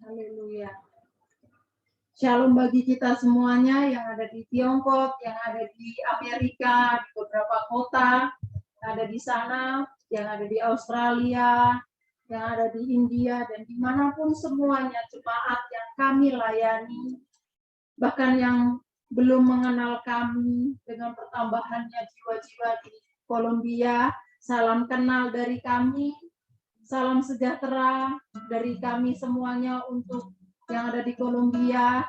Haleluya. Shalom bagi kita semuanya yang ada di Tiongkok, yang ada di Amerika, di beberapa kota, yang ada di sana, yang ada di Australia, yang ada di India, dan dimanapun semuanya jemaat yang kami layani, bahkan yang belum mengenal kami dengan pertambahannya jiwa-jiwa di Kolombia, salam kenal dari kami, salam sejahtera dari kami semuanya untuk yang ada di Kolombia.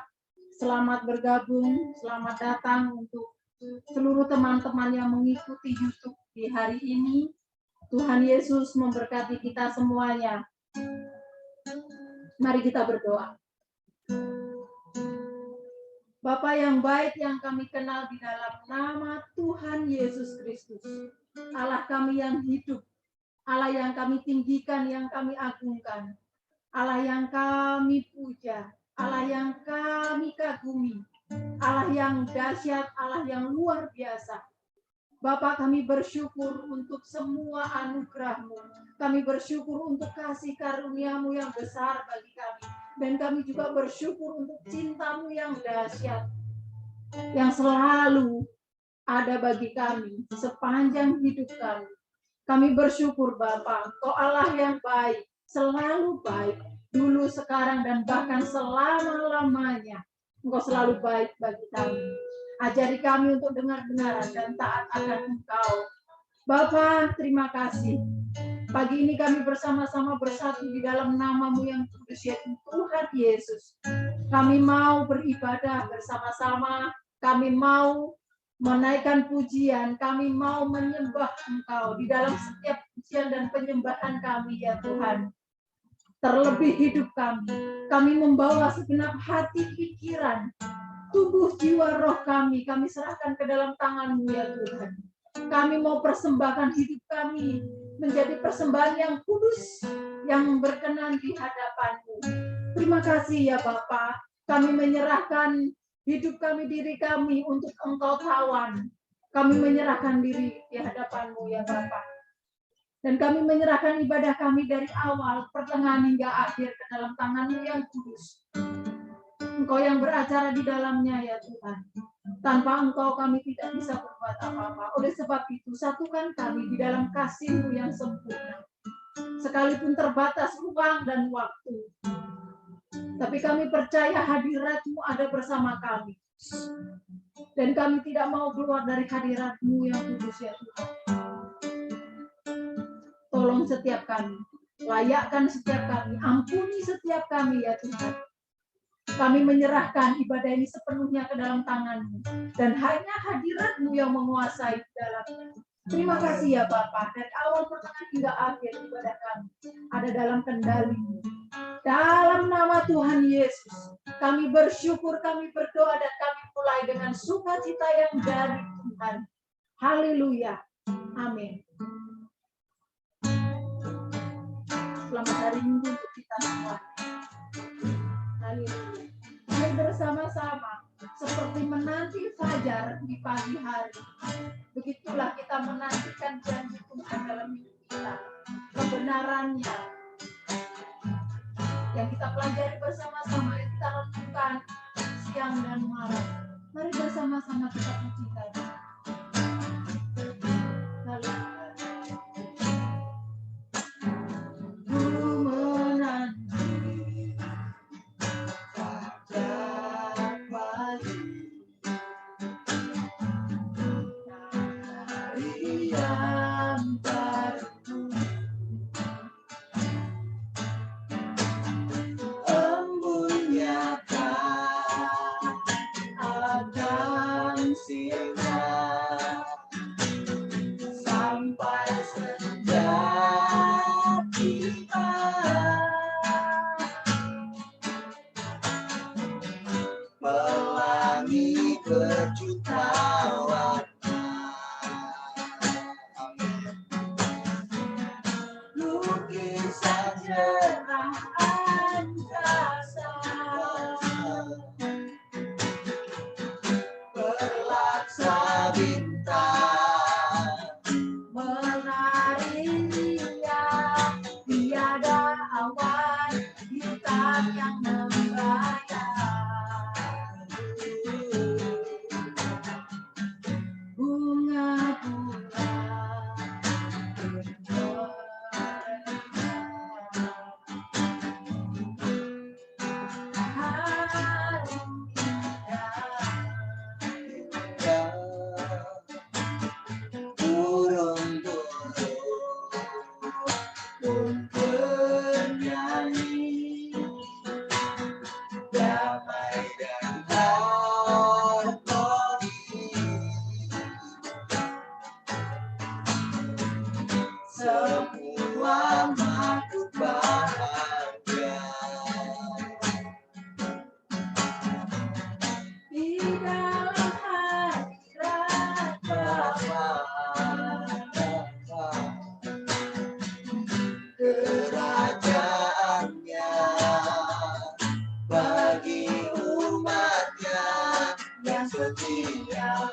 Selamat bergabung, selamat datang untuk seluruh teman-teman yang mengikuti YouTube di hari ini. Tuhan Yesus memberkati kita semuanya. Mari kita berdoa. Bapa yang baik yang kami kenal di dalam nama Tuhan Yesus Kristus, Allah kami yang hidup, Allah yang kami tinggikan, yang kami agungkan, Allah yang kami puja, Allah yang kami kagumi, Allah yang dahsyat, Allah yang luar biasa. Bapa, kami bersyukur untuk semua anugerah-Mu. Kami bersyukur untuk kasih karunia-Mu yang besar bagi kami. Dan kami juga bersyukur untuk cinta-Mu yang dahsyat, yang selalu ada bagi kami sepanjang hidup kami. Kami bersyukur Bapa, Engkau Allah yang baik, selalu baik, dulu, sekarang, dan bahkan selama-lamanya. Engkau selalu baik bagi kami. Ajari kami untuk dengar-dengaran dan taat akan Engkau. Bapa, terima kasih. Pagi ini kami bersama-sama bersatu di dalam nama-Mu yang kudus, yaitu Tuhan Yesus. Kami mau beribadah bersama-sama, kami mau menaikkan pujian, kami mau menyembah Engkau di dalam setiap pujian dan penyembahan kami, ya Tuhan. Terlebih hidup kami membawa segenap hati, pikiran, tubuh, jiwa, roh kami serahkan ke dalam tangan-Mu, ya Tuhan. Kami mau persembahkan hidup kami menjadi persembahan yang kudus, yang berkenan di hadapan-Mu. Terima kasih ya Bapa, kami menyerahkan hidup kami, diri kami untuk Engkau tawan. Kami menyerahkan diri di hadapan-Mu ya Bapa. Dan kami menyerahkan ibadah kami dari awal, pertengahan hingga akhir ke dalam tangan-Mu yang kudus. Engkau yang beracara di dalamnya ya Tuhan. Tanpa Engkau kami tidak bisa berbuat apa-apa. Oleh sebab itu, satukan kami di dalam kasih-Mu yang sempurna. Sekalipun terbatas ruang dan waktu, tapi kami percaya hadirat-Mu ada bersama kami. Dan kami tidak mau keluar dari hadirat-Mu yang kudus ya Tuhan. Tolong setiap kami, layakkan setiap kami, ampuni setiap kami ya Tuhan. Kami menyerahkan ibadah ini sepenuhnya ke dalam tangan-Mu. Dan hanya hadirat-Mu yang menguasai dalamnya. Terima kasih ya Bapa. Dari awal, pertengahan hingga akhir ibadah kami ada dalam kendali-Mu. Dalam nama Tuhan Yesus, kami bersyukur, kami berdoa, dan kami mulai dengan sukacita yang dari Tuhan. Haleluya. Amin. Selamat hari Minggu untuk kita semua. Haleluya. Mari bersama-sama seperti menanti fajar di pagi hari. Begitulah kita menantikan janji Tuhan dalam hidup kita. Kebenarannya yang kita pelajari bersama-sama, yang kita lakukan siang dan malam. Mari bersama-sama kita pujikan. yang setia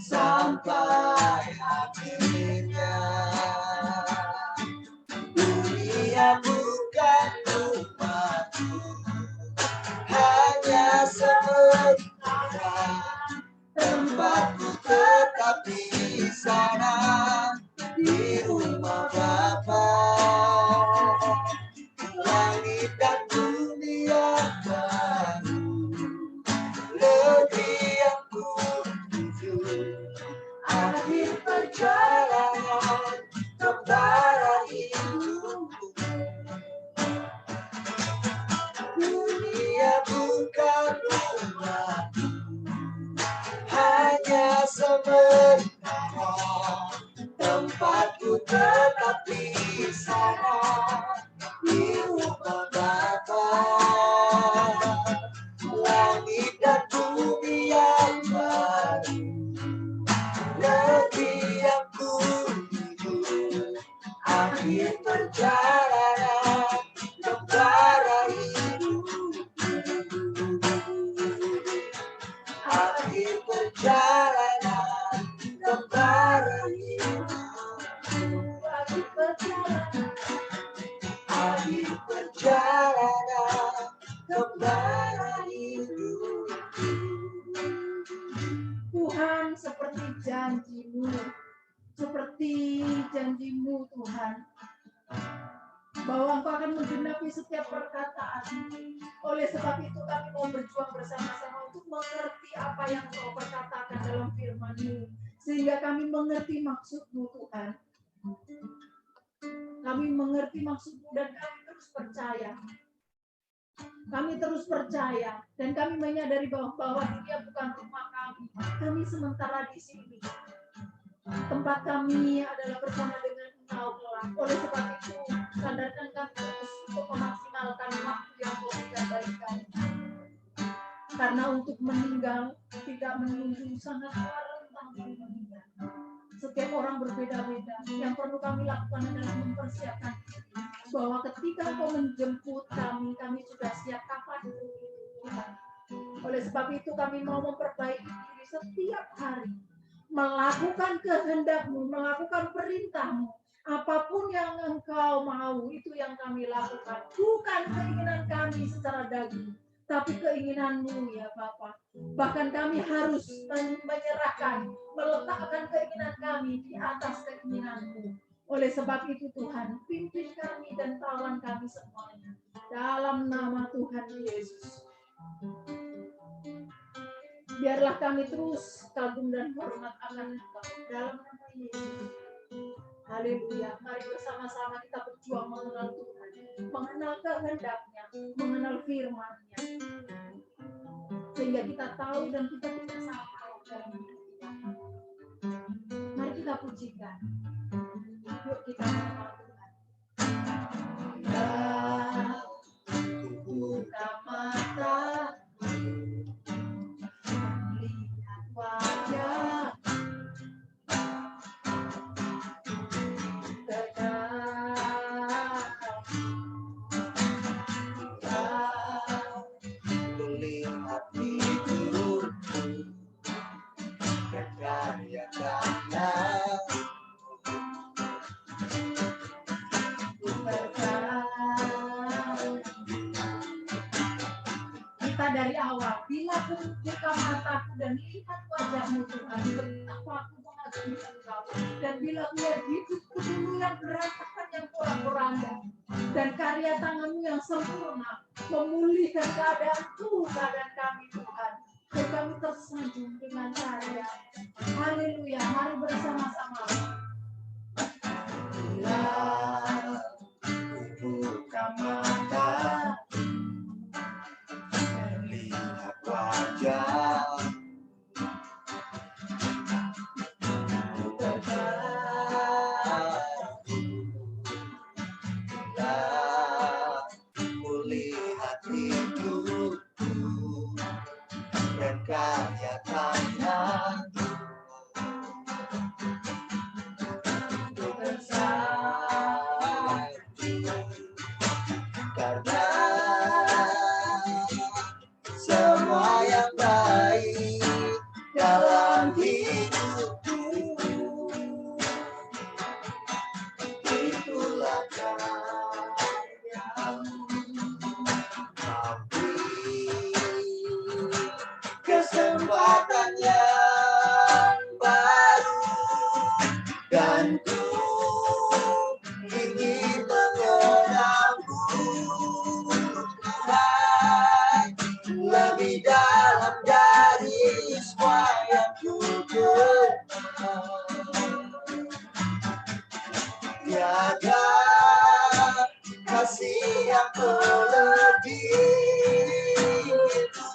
sampai akhirnya. Dunia bukan rumahku, hanya sementara. Tempatku tetap di sana, di rumah Bapa. Langit dan bumi yang baru, negeri yang ku tuju. Akhir perjalanan kembali hidupku. Dunia bukan rumahku, hanya sementara. Tempatku tetap di sana, di rumah Bapa. Langit dan bumi yang baru, negeri yang ku tuju. Akhir perjalanan kembali hidup. Akhir perjalanan kembali hidup. Akhir perjalanan, akhir perjalanan kembali hidup. Tuhan, seperti janjimu Tuhan, bahwa Engkau akan menggenapi setiap perkataan. Oleh sebab itu kami mau berjuang bersama-sama untuk mengerti apa yang Engkau perkatakan dalam firman-Mu, sehingga kami mengerti maksud-Mu Tuhan. Kami mengerti maksud-Mu dan kami terus percaya. Kami terus percaya dan kami menyadari bahwa dunia bukan rumah kami. Kami sementara di sini. Tempat kami adalah bersama dengan Engkau kelak. Oleh sebab itu, sadarkan kami terus untuk memaksimalkan waktu yang Kau berikan. Karena untuk meninggal tidak menunggu, sangat rentang meninggal. Setiap orang berbeda-beda. Yang perlu kami lakukan adalah mempersiapkan bahwa ketika Kau menjemput kami, kami sudah siap kapan. Oleh sebab itu kami mau memperbaiki diri setiap hari, melakukan kehendak-Mu, melakukan perintah-Mu. Apapun yang Engkau mau, itu yang kami lakukan. Bukan keinginan kami secara daging, tapi keinginan-Mu ya Bapa. Bahkan kami harus menyerahkan, meletakkan keinginan kami di atas keinginan-Mu. Oleh sebab itu Tuhan, pimpin kami dan tawan kami semuanya. Dalam nama Tuhan Yesus. Biarlah kami terus kagum dan hormat akan Engkau. Dalam nama Yesus. Haleluya. Mari bersama-sama kita berjuang mengenal Tuhan, mengenal kehendak-Nya, mengenal firman-Nya, sehingga kita tahu dan kita bersama dalam hidup kita. Mari kita pujikan. Yuk kita mengenal Tuhan. Ku buka mata, melihat wajah, Melihat hidupku dan karya-karya, kita dari awal, bila aku buka mataku dan lihat wajah-Mu Tuhan, betapa aku mengagumi Engkau. Dan bila aku lihat hidupku dulu yang berantakan, yang porak-poranda, dan karya tangan-Mu yang sempurna memulihkan keadaanku, keadaan kami Tuhan, dan kami tersanjung dengan karya. Haleluya. Mari bersama-sama. bila ku buka mata, melihat wajah, ku terbaru. Bila ku lihat hidupku dan karya tanganku, ku tersanjung karena semua yang baik kesempatan yang baru, dan ku ingin mengenalmu Tuhan lebih dalam dari semua yang ku kenal. Tiada kasih yang melebihi itu.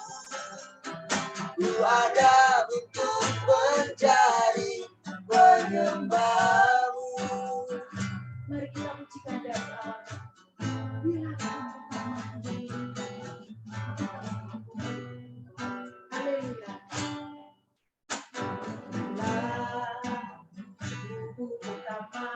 Ku ada untuk mencari penyembahmu. Mari kita pujikan dari Allah. Bila haleluya. Tubuh utama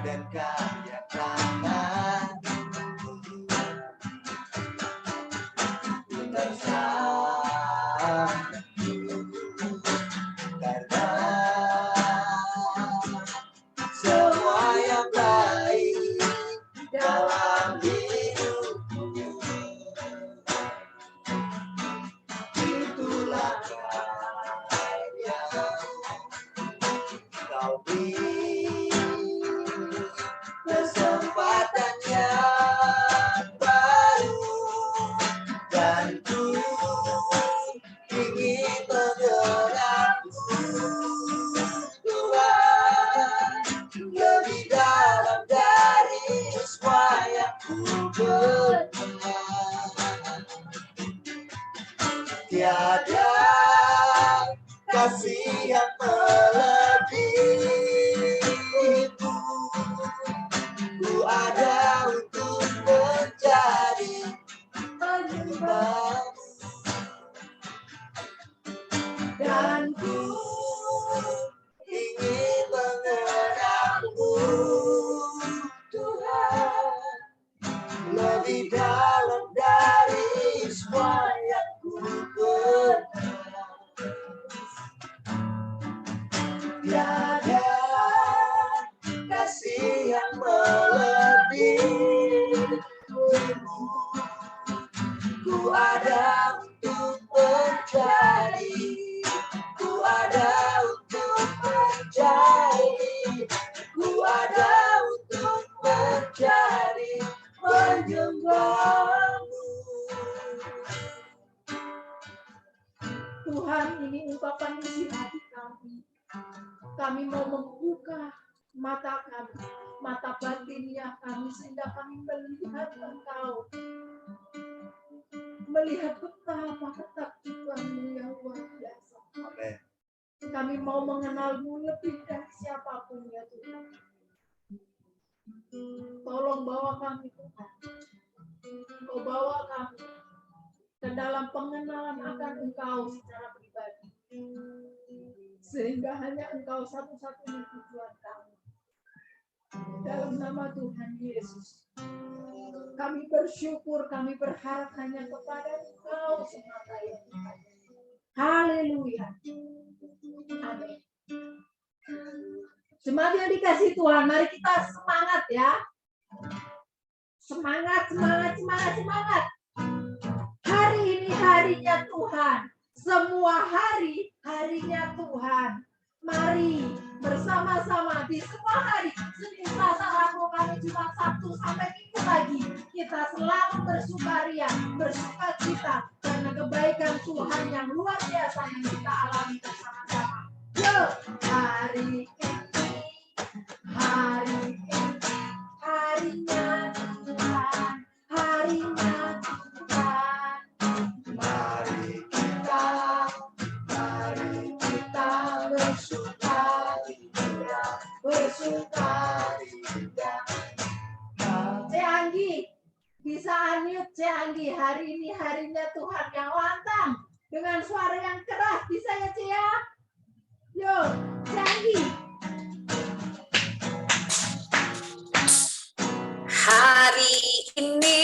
dan karya tangan bersama karena semua yang baik dalam hidupku itulah karya kau beri kesempatan yang baru, dan ku ingin mengenalmu Tuhan lebih dalam dari semua yang ku kenal. Tiada kasih yang melebihi itu. Ku ada untuk mencari penyembahmu, dan ku ingin mengenalmu Tuhan lebih dalam dari semua yang ku kenal. Tiada kasih yang melebihi. Ku ada untuk mencari, ku ada untuk mencari, ku ada untuk mencari penyembahmu. Tuhan, ini ungkapan isi hati kami. Kami mau membuka mata kami, mata batinnya kami, sehingga kami melihat Engkau, melihat betapa ketakutanmu yang luar biasa. Amin. Kami mau mengenalmu lebih dari siapapun ya Tuhan. Tolong bawa kami Tuhan. Engkau bawa kami ke dalam pengenalan akan Engkau secara pribadi. Sehingga hanya Engkau satu-satunya tujuan kami. Dalam nama Tuhan Yesus, kami bersyukur, kami berharap hanya kepada Engkau semata ya Tuhan. Haleluya. Amin. Jemaat yang dikasih Tuhan, mari kita semangat ya. Semangat, semangat, semangat, semangat. Hari ini harinya Tuhan. Semua hari harinya Tuhan. Mari bersama-sama di semua hari, Senin, Selasa, Rabu, Kamis, Jumat, Sabtu sampai Minggu lagi, kita selalu bersukaria, bersukacita karena kebaikan Tuhan yang luar biasa yang kita alami bersama-sama. Yuk, hari ini harinya Tuhan, harinya Tuhan. Mari kita bersukaria. Anggi, bisa unmute Anggi. Hari ini harinya Tuhan yang lantang dengan suara yang keras, bisa ya Cia? Yuk, Anggi. Hari ini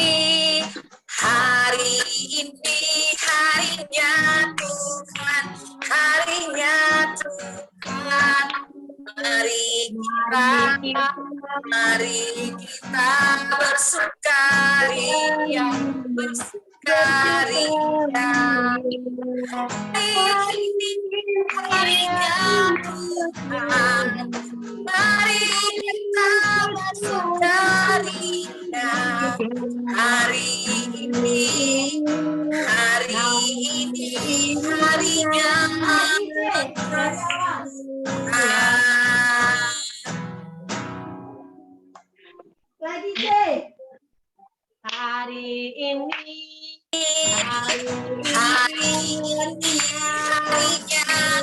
Mari kita bersukaria, bersukaria. Hari ini harinya Tuhan. Mari kita bersukaria. Hari ini harinya Tuhan. Lagi C. Hari ini harinya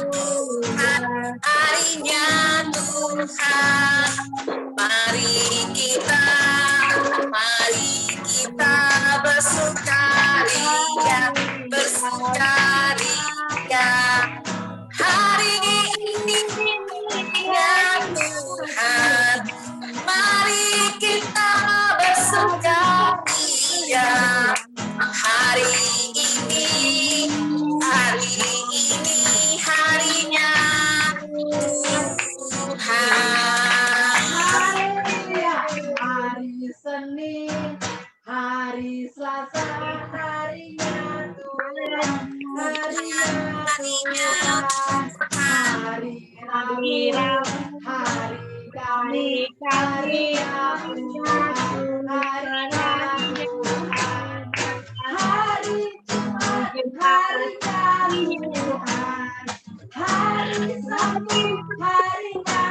Tuhan. Mari kita bersukaria, bersukaria. Hari ini harinya Tuhan. Mari kita bersukaria. Hari ini harinya Tuhan. Hari Senin, hari Selasa, harinya Tuhan. Harinya hari Rabu, hari Kamis, harinya Tuhan. Harinya Tuhan. Hari Jumat, harinya Tuhan. Hari Sabtu, harinya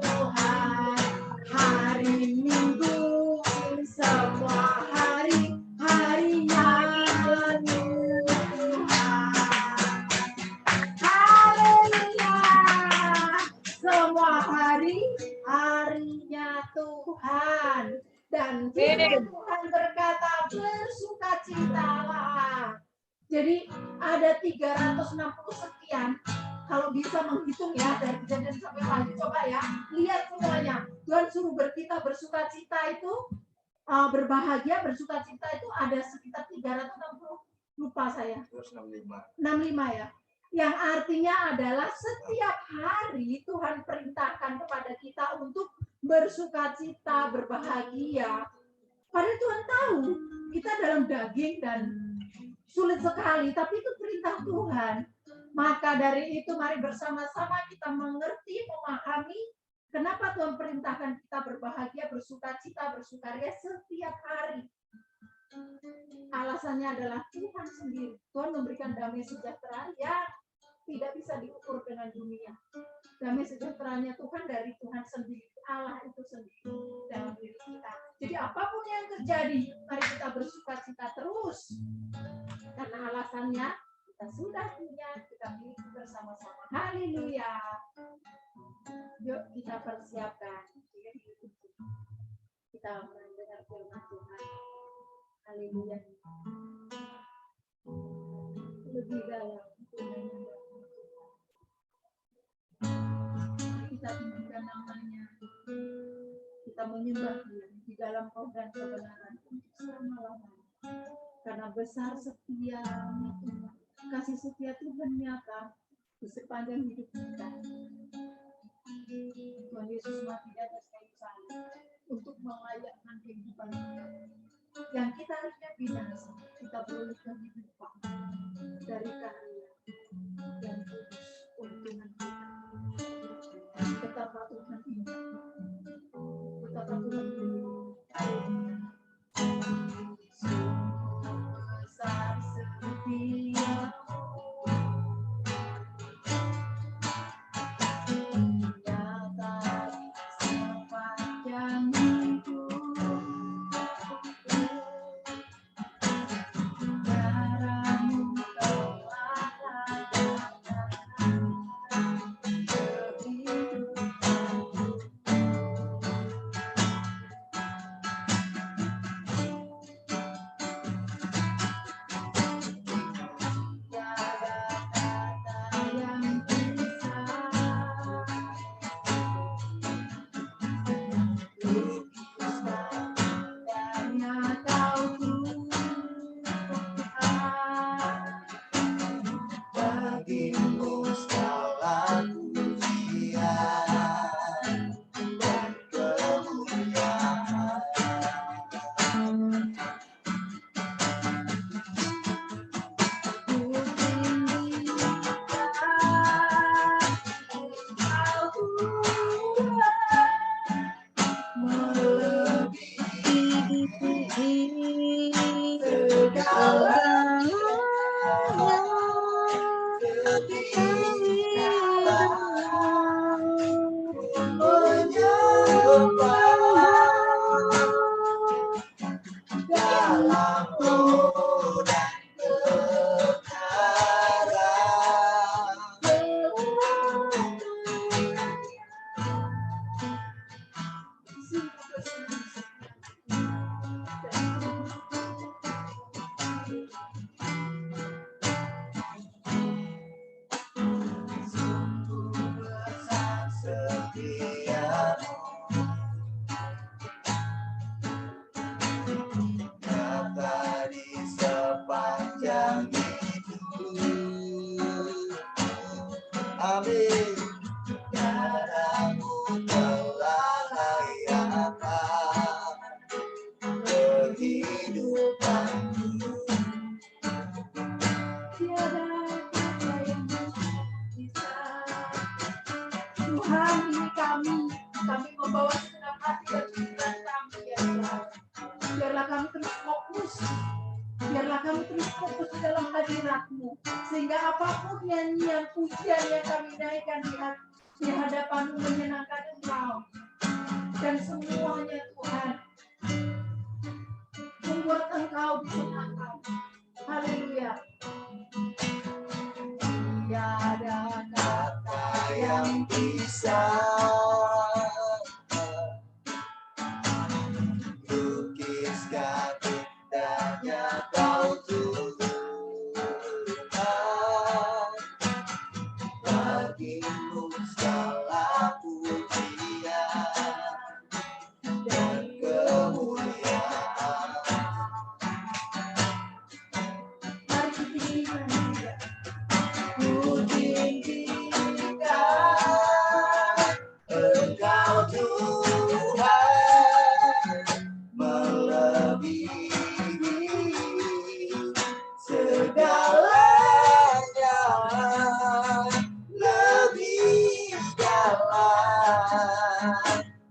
Tuhan. Hari Minggu, semua harinya Tuhan. Haleluya. Semua harinya Tuhan. Dan firman Tuhan berkata, bersukacitalah. Jadi ada 360 sekian. Kalau bisa menghitung ya dari Kejadian sampai Wahyu, coba ya, lihat semuanya. Tuhan suruh kita bersukacita itu, berbahagia, bersukacita itu ada sekitar 360, lupa saya. 65 ya. Yang artinya adalah setiap hari Tuhan perintahkan kepada kita untuk bersukacita, berbahagia. Padahal Tuhan tahu kita dalam daging dan sulit sekali, tapi itu perintah Tuhan. Maka dari itu mari bersama-sama kita mengerti, memahami kenapa Tuhan perintahkan kita berbahagia, bersukacita, bersukaria setiap hari. Alasannya adalah Tuhan sendiri. Tuhan memberikan damai sejahtera yang tidak bisa diukur dengan dunia. Damai sejahteranya Tuhan dari Tuhan sendiri, Allah itu sendiri dalam diri kita. Jadi apapun yang terjadi, mari kita bersukacita terus. Karena alasannya kita sudah punya, kita miliki bersama-sama. Haleluya. Yuk kita persiapkan. Kita mendengar firman Tuhan. Haleluya. Lebih dalam. Kita tinggikan namanya. Kita menyembah Dia di dalam roh dan kebenaran untuk selama-lamanya. Karena besar setianya Tuhan. Kasih setia Tuhan nyata di sepanjang hidup kita. Tuhan Yesus mati di atas kayu salib untuk melayakkan kehidupan kita. Yang kita harusnya binasa, kita beroleh kehidupan dari karunia dan kudus untungan kita. Betapa Tuhan indah, betapa Tuhan indah. Besar setia. kami, darahmu telah layakan kehidupanku. Tiada kata yang bisa. Tuhan, ini kami membawa segenap hati dan pikiran kami, ya Tuhan. Biarlah kami terus fokus, di dalam hadirat-Mu, sehingga apapun nyanyian pujian yang kami naikkan di hadapan-Mu menyenangkan Engkau, dan semuanya Tuhan membuat Engkau disenangkan. Haleluya. Tiada kata yang Bisa lukiskan indahnya Kau Tuhan, bagimu segala pujian dan kemuliaan. Mari ditinggikan juga. Engkau Tuhan, melebihi segalanya, lebih dalam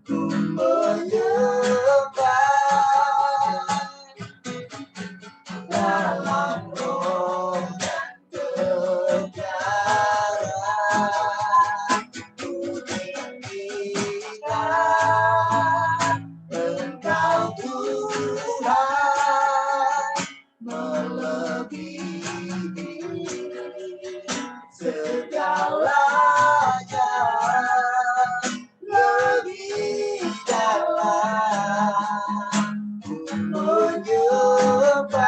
ku menyembah dalam roh dan kebenaran. Ku tinggikan Engkau Tuhan, melebihi segalanya, lebih dalam ku menyembah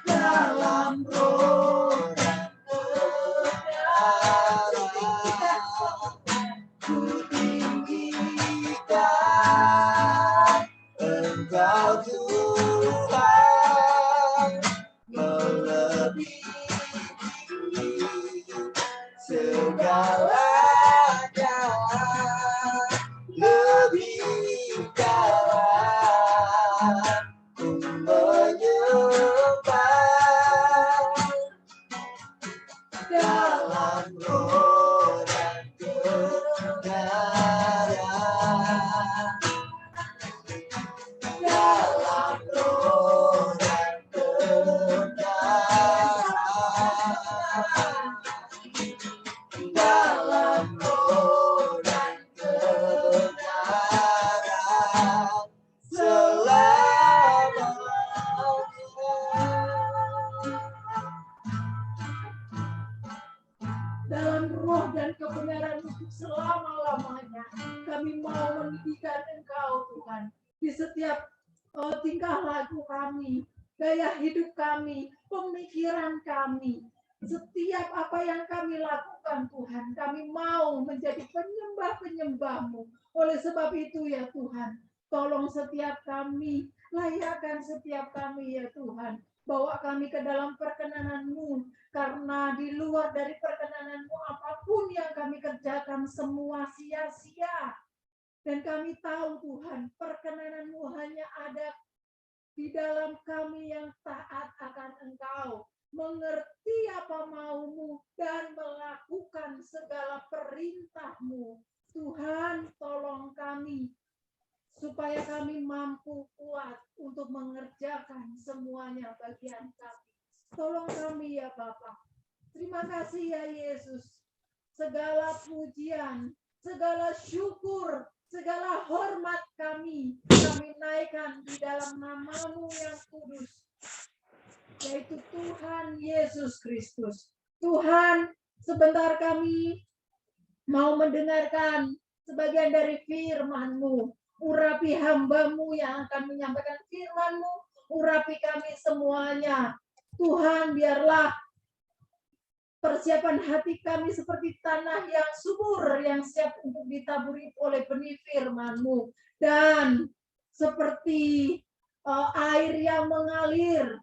dalam roh dan kebenaran. Ku tinggikan Engkau Tuhan, melebihi segalanya, lebih dalam ku menyembah dalam roh dan kebenaran, dalam roh dan kebenaran, dalam roh dan kebenaran selamanya. Dalam roh dan kebenaran untuk selama-lamanya. Kami mau meninggikan Engkau, Tuhan, di setiap tingkah laku kami, gaya hidup kami, pemikiran kami, setiap apa yang kami lakukan, Tuhan, kami mau menjadi penyembah-penyembah-Mu. Oleh sebab itu ya Tuhan, tolong setiap kami, layakkan setiap kami ya Tuhan, bawa kami ke dalam perkenanan-Mu, karena di luar dari perkenanan-Mu apapun yang kami kerjakan semua sia-sia. Dan kami tahu Tuhan, perkenanan-Mu hanya ada di dalam kami yang taat akan Engkau, mengerti apa mau-Mu dan melakukan segala perintah-Mu. Tuhan, tolong kami supaya kami mampu kuat untuk mengerjakan semuanya bagian kami. Tolong kami ya Bapa. Terima kasih ya Yesus. Segala pujian, segala syukur, segala hormat kami naikkan di dalam nama-Mu yang kudus, yaitu Tuhan Yesus Kristus. Tuhan, sebentar kami mau mendengarkan sebagian dari firman-Mu. Urapi hamba-Mu yang akan menyampaikan firman-Mu. Urapi kami semuanya. Tuhan, biarlah persiapan hati kami seperti tanah yang subur, yang siap untuk ditaburi oleh benih firman-Mu. Dan seperti air yang mengalir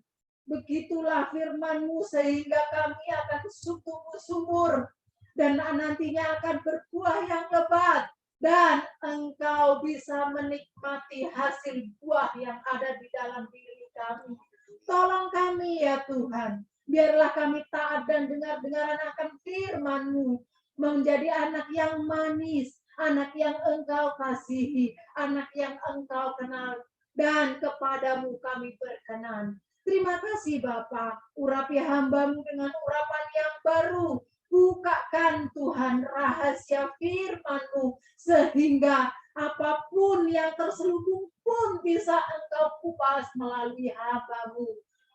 Begitulah firman-Mu sehingga kami akan tumbuh subur dan nantinya akan berbuah yang lebat. Dan Engkau bisa menikmati hasil buah yang ada di dalam diri kami. Tolong kami ya Tuhan. Biarlah kami taat dan dengar-dengaran akan firman-Mu. Menjadi anak yang manis, anak yang Engkau kasihi, anak yang Engkau kenal. Dan kepadamu kami berkenan. Terima kasih Bapa. Urapi hamba-Mu dengan urapan yang baru. Bukakan Tuhan rahasia firman-Mu sehingga apapun yang terselubung pun bisa Engkau kupas melalui hamba-Mu.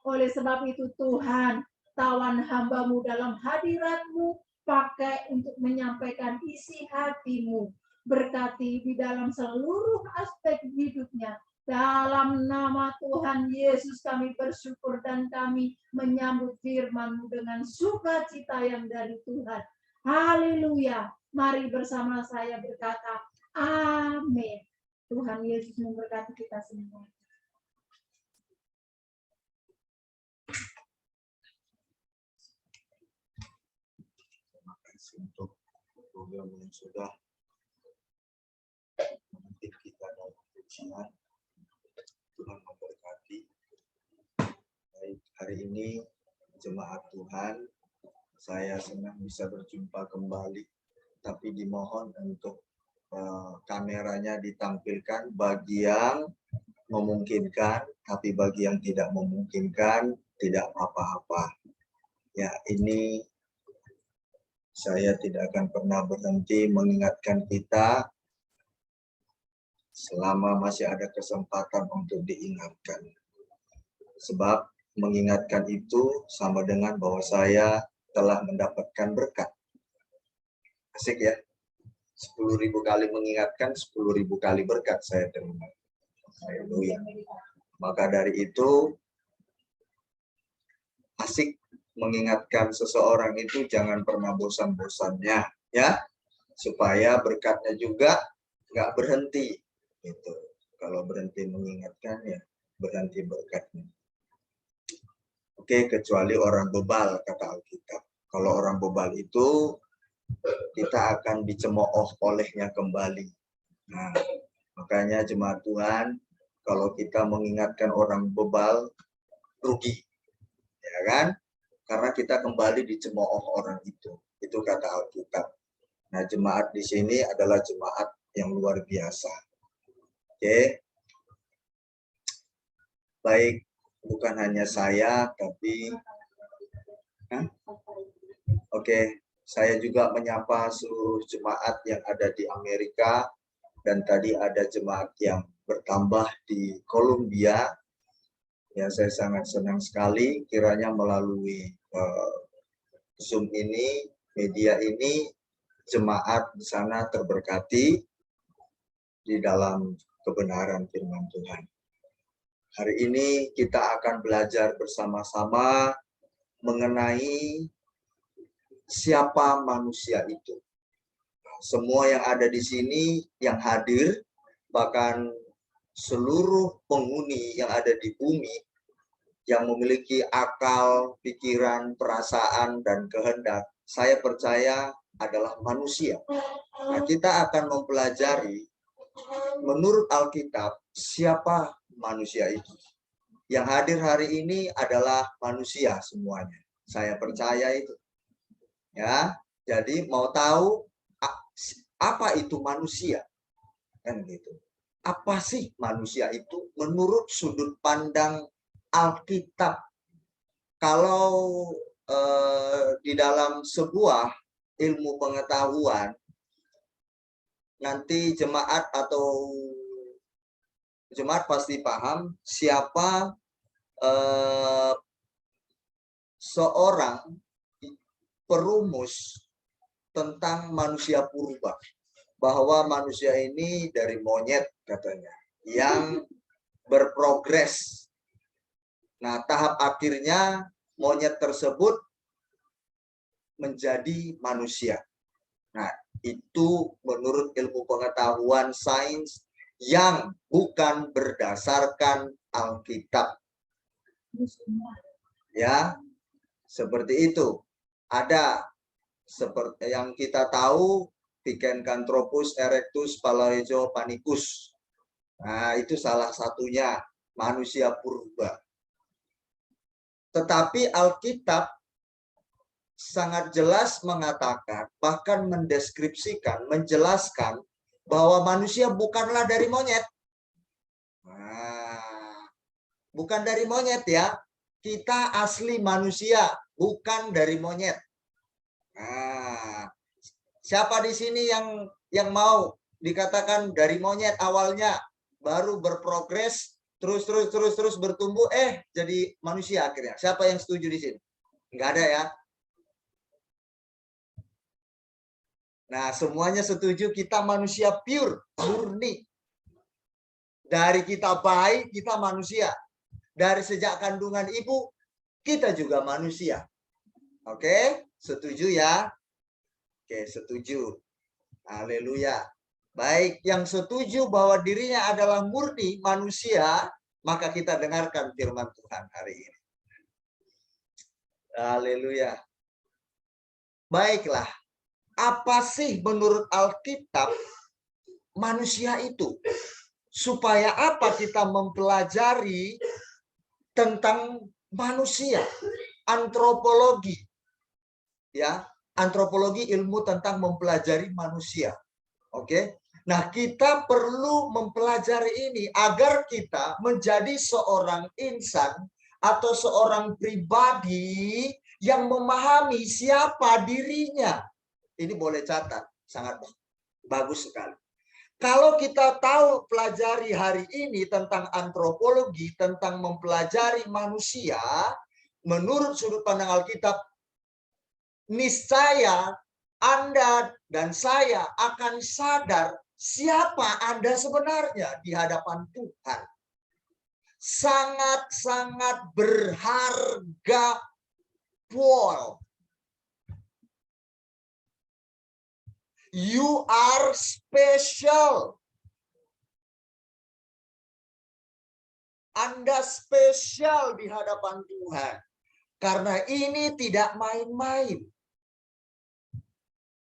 Oleh sebab itu Tuhan, tawan hamba-Mu dalam hadirat-Mu, pakai untuk menyampaikan isi hati-Mu. Berkati di dalam seluruh aspek hidupnya. Dalam nama Tuhan Yesus kami bersyukur dan kami menyambut firman-Mu dengan sukacita yang dari Tuhan. Haleluya. Mari bersama saya berkata, amin. Tuhan Yesus memberkati kita semua. Terima kasih untuk program yang sudah menuntut kita dalam pujian. Tuhan memberkati. Baik, hari ini jemaat Tuhan, saya senang bisa berjumpa kembali, tapi dimohon untuk kameranya ditampilkan bagi yang memungkinkan, tapi bagi yang tidak memungkinkan tidak apa-apa. Ya, ini saya tidak akan pernah berhenti mengingatkan kita selama masih ada kesempatan untuk diingatkan. Sebab mengingatkan itu sama dengan bahwa saya telah mendapatkan berkat. Asik ya? 10.000 kali mengingatkan, 10.000 kali berkat saya terima. Haleluya. Maka dari itu, asik mengingatkan seseorang itu jangan pernah bosan-bosannya, ya, supaya berkatnya juga nggak berhenti. Gitu. Kalau berhenti mengingatkan, ya berhenti berkatnya. Oke, kecuali orang bebal, kata Alkitab. Kalau orang bebal itu, kita akan dicemooh olehnya kembali. Nah, makanya jemaat Tuhan, kalau kita mengingatkan orang bebal, rugi. Ya kan? Karena kita kembali dicemooh orang itu. Itu kata Alkitab. Nah, jemaat di sini adalah jemaat yang luar biasa. Oke. Baik, bukan hanya saya, tapi Oke, saya juga menyapa seluruh jemaat yang ada di Amerika, dan tadi ada jemaat yang bertambah di Columbia. Ya, saya sangat senang sekali kiranya melalui Zoom ini, media ini, jemaat di sana terberkati di dalam kebenaran firman Tuhan. Hari ini kita akan belajar bersama-sama mengenai siapa manusia itu. Semua yang ada di sini, yang hadir, bahkan seluruh penghuni yang ada di bumi, yang memiliki akal, pikiran, perasaan, dan kehendak, saya percaya adalah manusia. Nah, kita akan mempelajari menurut Alkitab siapa manusia itu. Yang hadir hari ini adalah manusia semuanya. Saya percaya itu. Ya, jadi mau tahu apa itu manusia? Kan gitu. Apa sih manusia itu menurut sudut pandang Alkitab? Kalau di dalam sebuah ilmu pengetahuan, nanti jemaat pasti paham siapa seorang perumus tentang manusia purba, bahwa manusia ini dari monyet katanya yang berprogres. Nah, tahap akhirnya monyet tersebut menjadi manusia. Nah, itu menurut ilmu pengetahuan sains yang bukan berdasarkan Alkitab. Ya, seperti itu. Ada seperti yang kita tahu, Pithecanthropus erectus Paleozoic panicus. Nah, itu salah satunya manusia purba. Tetapi Alkitab sangat jelas mengatakan, bahkan mendeskripsikan, menjelaskan bahwa manusia bukanlah dari monyet. Nah, bukan dari monyet ya. Kita asli manusia, bukan dari monyet. Nah, siapa di sini yang mau dikatakan dari monyet awalnya, baru berprogres, terus bertumbuh, jadi manusia akhirnya? Siapa yang setuju di sini? Enggak ada ya. Nah, semuanya setuju kita manusia pure, murni. Dari kita bayi, kita manusia. Dari sejak kandungan ibu, kita juga manusia. Oke, setuju ya? Oke, setuju. Haleluya. Baik, yang setuju bahwa dirinya adalah murni manusia, maka kita dengarkan firman Tuhan hari ini. Haleluya. Baiklah, apa sih menurut Alkitab manusia itu? Supaya apa kita mempelajari tentang manusia? Antropologi. Ya, antropologi ilmu tentang mempelajari manusia. Oke. Nah, kita perlu mempelajari ini agar kita menjadi seorang insan atau seorang pribadi yang memahami siapa dirinya. Ini boleh catat, sangat bagus sekali. Kalau kita tahu pelajari hari ini tentang antropologi, tentang mempelajari manusia, menurut sudut pandang Alkitab, niscaya Anda dan saya akan sadar siapa Anda sebenarnya di hadapan Tuhan. Sangat-sangat berharga, Paul. You are special. Anda spesial di hadapan Tuhan. Karena ini tidak main-main.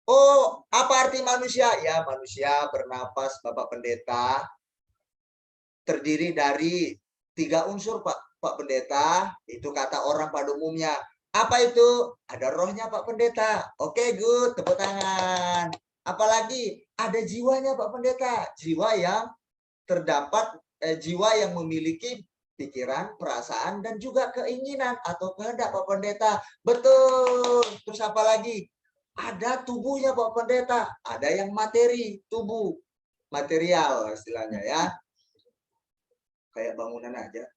Oh, apa arti manusia? Ya, manusia bernapas, Bapak Pendeta. Terdiri dari 3 unsur, Pak Pendeta. Itu kata orang pada umumnya. Apa itu? Ada rohnya, Pak Pendeta. Oke, good. Tepuk tangan. Apalagi ada jiwanya, Pak Pendeta. Jiwa yang terdapat, jiwa yang memiliki pikiran, perasaan, dan juga keinginan atau kehendak, Pak Pendeta. Betul. Terus apa lagi? Ada tubuhnya, Pak Pendeta. Ada yang materi, tubuh. Material istilahnya ya. Kayak bangunan aja.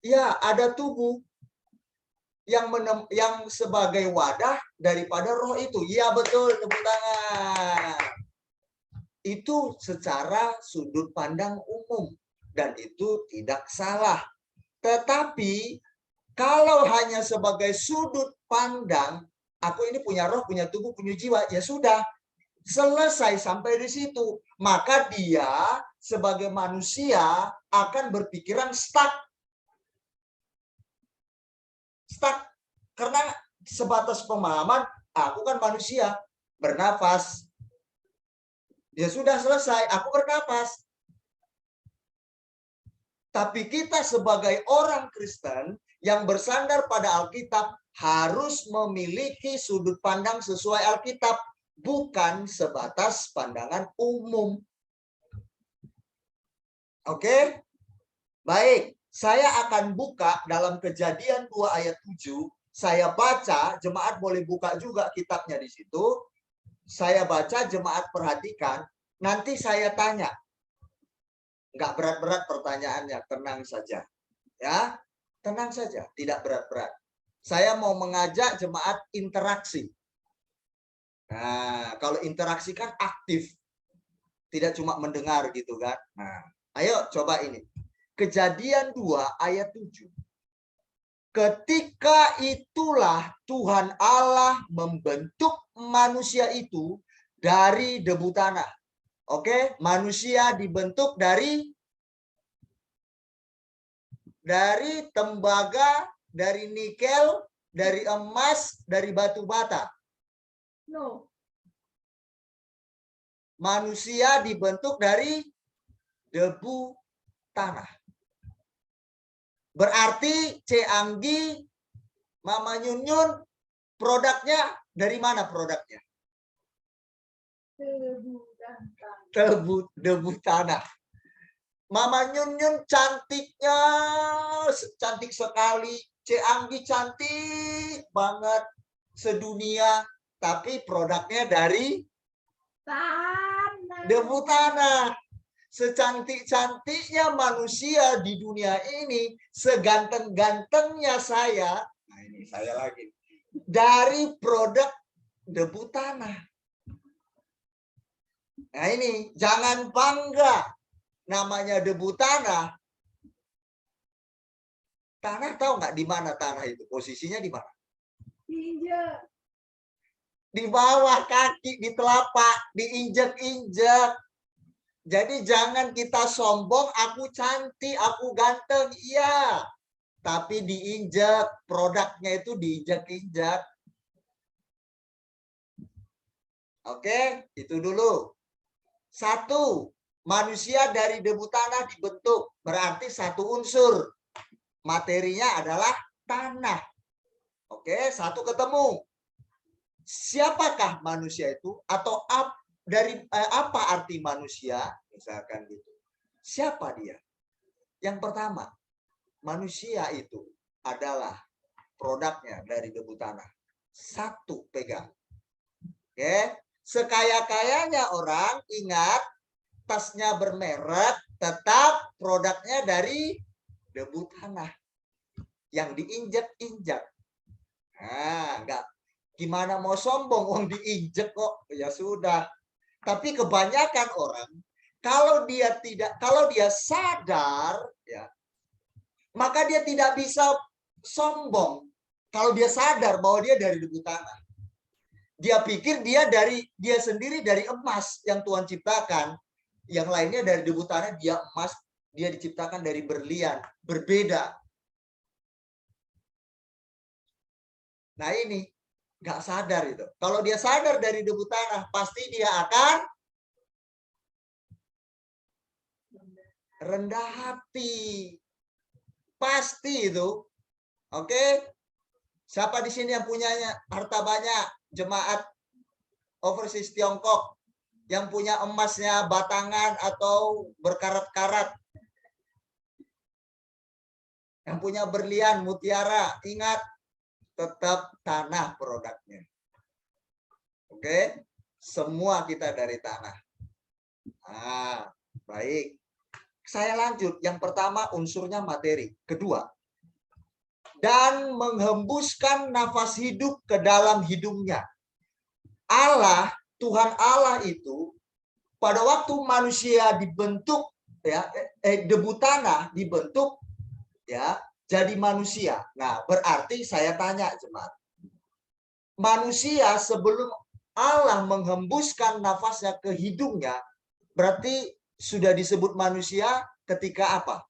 Ya, ada tubuh yang sebagai wadah daripada roh itu. Iya betul, tepuk tangan. Itu secara sudut pandang umum dan itu tidak salah. Tetapi kalau hanya sebagai sudut pandang, aku ini punya roh, punya tubuh, punya jiwa, ya sudah. Selesai sampai di situ. Maka dia sebagai manusia akan berpikiran stuck. Karena sebatas pemahaman, aku kan manusia, bernafas. Ya sudah selesai, aku bernafas. Tapi kita sebagai orang Kristen yang bersandar pada Alkitab harus memiliki sudut pandang sesuai Alkitab, bukan sebatas pandangan umum. Oke? Baik, saya akan buka dalam Kejadian 2 ayat 7. Saya baca, jemaat boleh buka juga kitabnya di situ. Saya baca, jemaat perhatikan. Nanti saya tanya. Enggak berat-berat pertanyaannya, tenang saja. Ya, tenang saja, tidak berat-berat. Saya mau mengajak jemaat interaksi. Nah, kalau interaksi kan aktif. Tidak cuma mendengar gitu kan. Nah, ayo coba ini. Kejadian 2 ayat 7. Ketika itulah Tuhan Allah membentuk manusia itu dari debu tanah. Oke, manusia dibentuk dari tembaga dari nikel, dari emas, dari batu bata. No. Manusia dibentuk dari debu tanah. Berarti C. Anggi, Mama Nyun Nyun, produknya dari mana produknya? Debu dan tanah. Debu tanah. Mama Nyun Nyun cantiknya, cantik sekali. C. Anggi cantik banget sedunia. Tapi produknya dari Tanah. debu tanah. Secantik-cantiknya manusia di dunia ini, seganteng-gantengnya saya, nah ini saya lagi, dari produk debu tanah. Nah ini, jangan bangga namanya debu tanah. Tanah tahu nggak di mana tanah itu? Posisinya di mana? Injek. Di bawah kaki, di telapak, diinjek-injek. Jadi jangan kita sombong, aku cantik, aku ganteng, iya. Tapi diinjek, produknya itu diinjek-injek. Oke, itu dulu. 1, manusia dari debu tanah dibentuk. Berarti 1 unsur. Materinya adalah tanah. Oke, 1 ketemu. Siapakah manusia itu? Atau apa arti manusia? Misalkan gitu. Siapa dia? Yang pertama, manusia itu adalah produknya dari debu tanah. 1 pegang. Oke, sekaya-kayanya orang ingat tasnya bermerek, tetap produknya dari debu tanah yang diinjek-injek. Nah, enggak. Gimana mau sombong, uang diinjek kok, ya sudah. Tapi kebanyakan orang, kalau dia sadar, ya, maka dia tidak bisa sombong. Kalau dia sadar bahwa dia dari debu tanah, dia pikir dia sendiri dari emas yang Tuhan ciptakan, yang lainnya dari debu tanah, dia emas, dia diciptakan dari berlian, berbeda. Nah ini nggak sadar itu. Kalau dia sadar dari debu tanah, pasti dia akan rendah hati. Pasti itu. Oke? Siapa di sini yang punyanya harta banyak? Jemaat overseas Tiongkok yang punya emasnya batangan atau berkarat-karat. Yang punya berlian, mutiara, ingat tetap tanah produknya. Oke? Semua kita dari tanah. Ah, baik. Saya lanjut. Yang pertama unsurnya materi. Kedua, dan menghembuskan nafas hidup ke dalam hidungnya. Allah, Tuhan Allah itu pada waktu manusia dibentuk, ya, debu tanah dibentuk, ya, jadi manusia. Nah, berarti saya tanya jemaat, manusia sebelum Allah menghembuskan nafasnya ke hidungnya, berarti sudah disebut manusia ketika apa?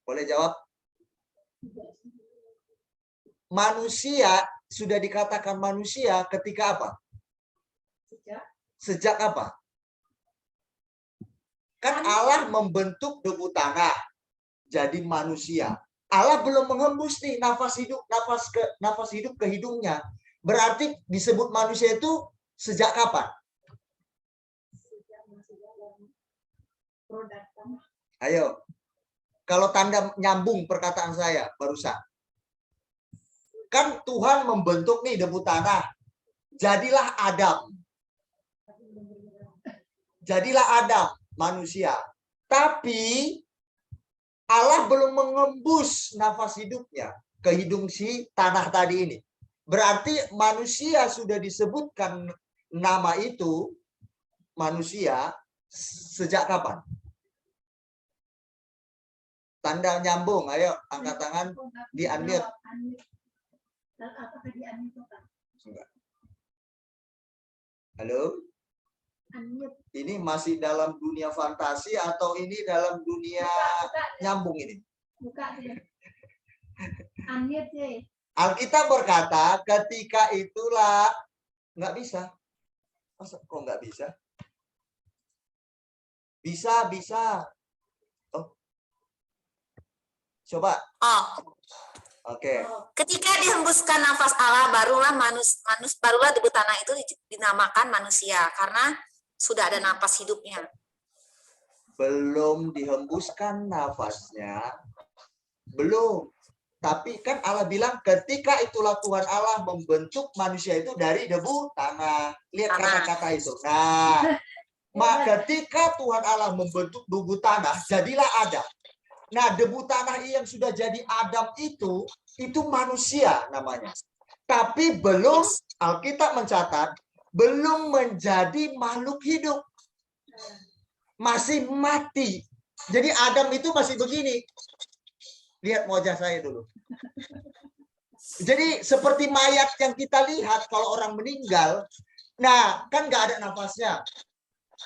Boleh jawab? Manusia sudah dikatakan manusia ketika apa? Sejak apa? Kan Allah membentuk debu tanah jadi manusia. Allah belum menghembus nih nafas hidup ke hidungnya. Berarti disebut manusia itu sejak kapan? Ayo. Kalau tanda nyambung perkataan saya barusan. Kan Tuhan membentuk nih debu tanah. Jadilah Adam. Jadilah Adam, manusia. Tapi Allah belum mengembus nafas hidupnya ke hidung si tanah tadi ini. Berarti manusia sudah disebutkan nama itu manusia sejak kapan? Tanda nyambung, ayo angkat tangan, di-unmute. Halo? Ini masih dalam dunia fantasi atau ini dalam dunia nyambung ini? Buka sih. Unmute sih. Alkitab berkata, ketika itulah nggak bisa. Masa kok nggak bisa? Bisa. Oh. Coba. Oh, Oke. ketika dihembuskan nafas Allah, barulah barulah debu tanah itu dinamakan manusia karena sudah ada nafas hidupnya. Belum dihembuskan nafasnya. Belum. Tapi kan Allah bilang ketika itulah Tuhan Allah membentuk manusia itu dari debu tanah. Lihat kata-kata itu. Nah, ketika Tuhan Allah membentuk debu tanah, jadilah Adam. Nah, debu tanah yang sudah jadi Adam itu manusia namanya. Tapi belum, Alkitab mencatat, belum menjadi makhluk hidup. Masih mati. Jadi Adam itu masih begini. Lihat wajah saya dulu. Jadi seperti mayat yang kita lihat kalau orang meninggal, nah kan nggak ada nafasnya.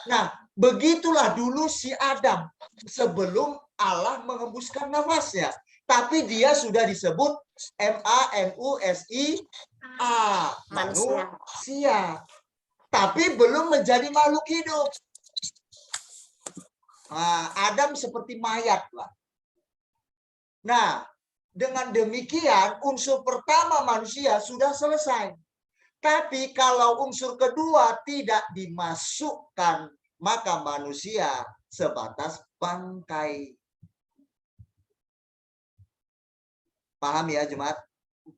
Nah, begitulah dulu si Adam sebelum Allah menghembuskan nafasnya. Tapi dia sudah disebut M-A-N-U-S-I-A, manusia. Tapi belum menjadi makhluk hidup. Nah, Adam seperti mayat lah. Nah, dengan demikian unsur pertama manusia sudah selesai. Tapi kalau unsur kedua tidak dimasukkan, maka manusia sebatas bangkai. Paham ya jemaat?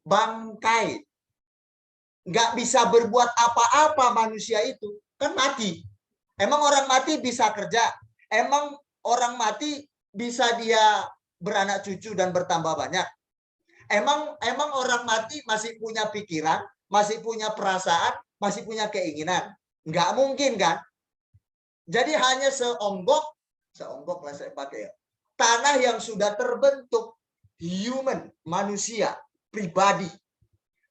Bangkai. Nggak bisa berbuat apa-apa manusia itu. Kan mati. Emang orang mati bisa kerja? Emang orang mati bisa dia beranak cucu dan bertambah banyak? Emang orang mati masih punya pikiran, masih punya perasaan, masih punya keinginan? Nggak mungkin kan? Jadi hanya seonggok lah saya pakai ya, tanah yang sudah terbentuk human, manusia, pribadi,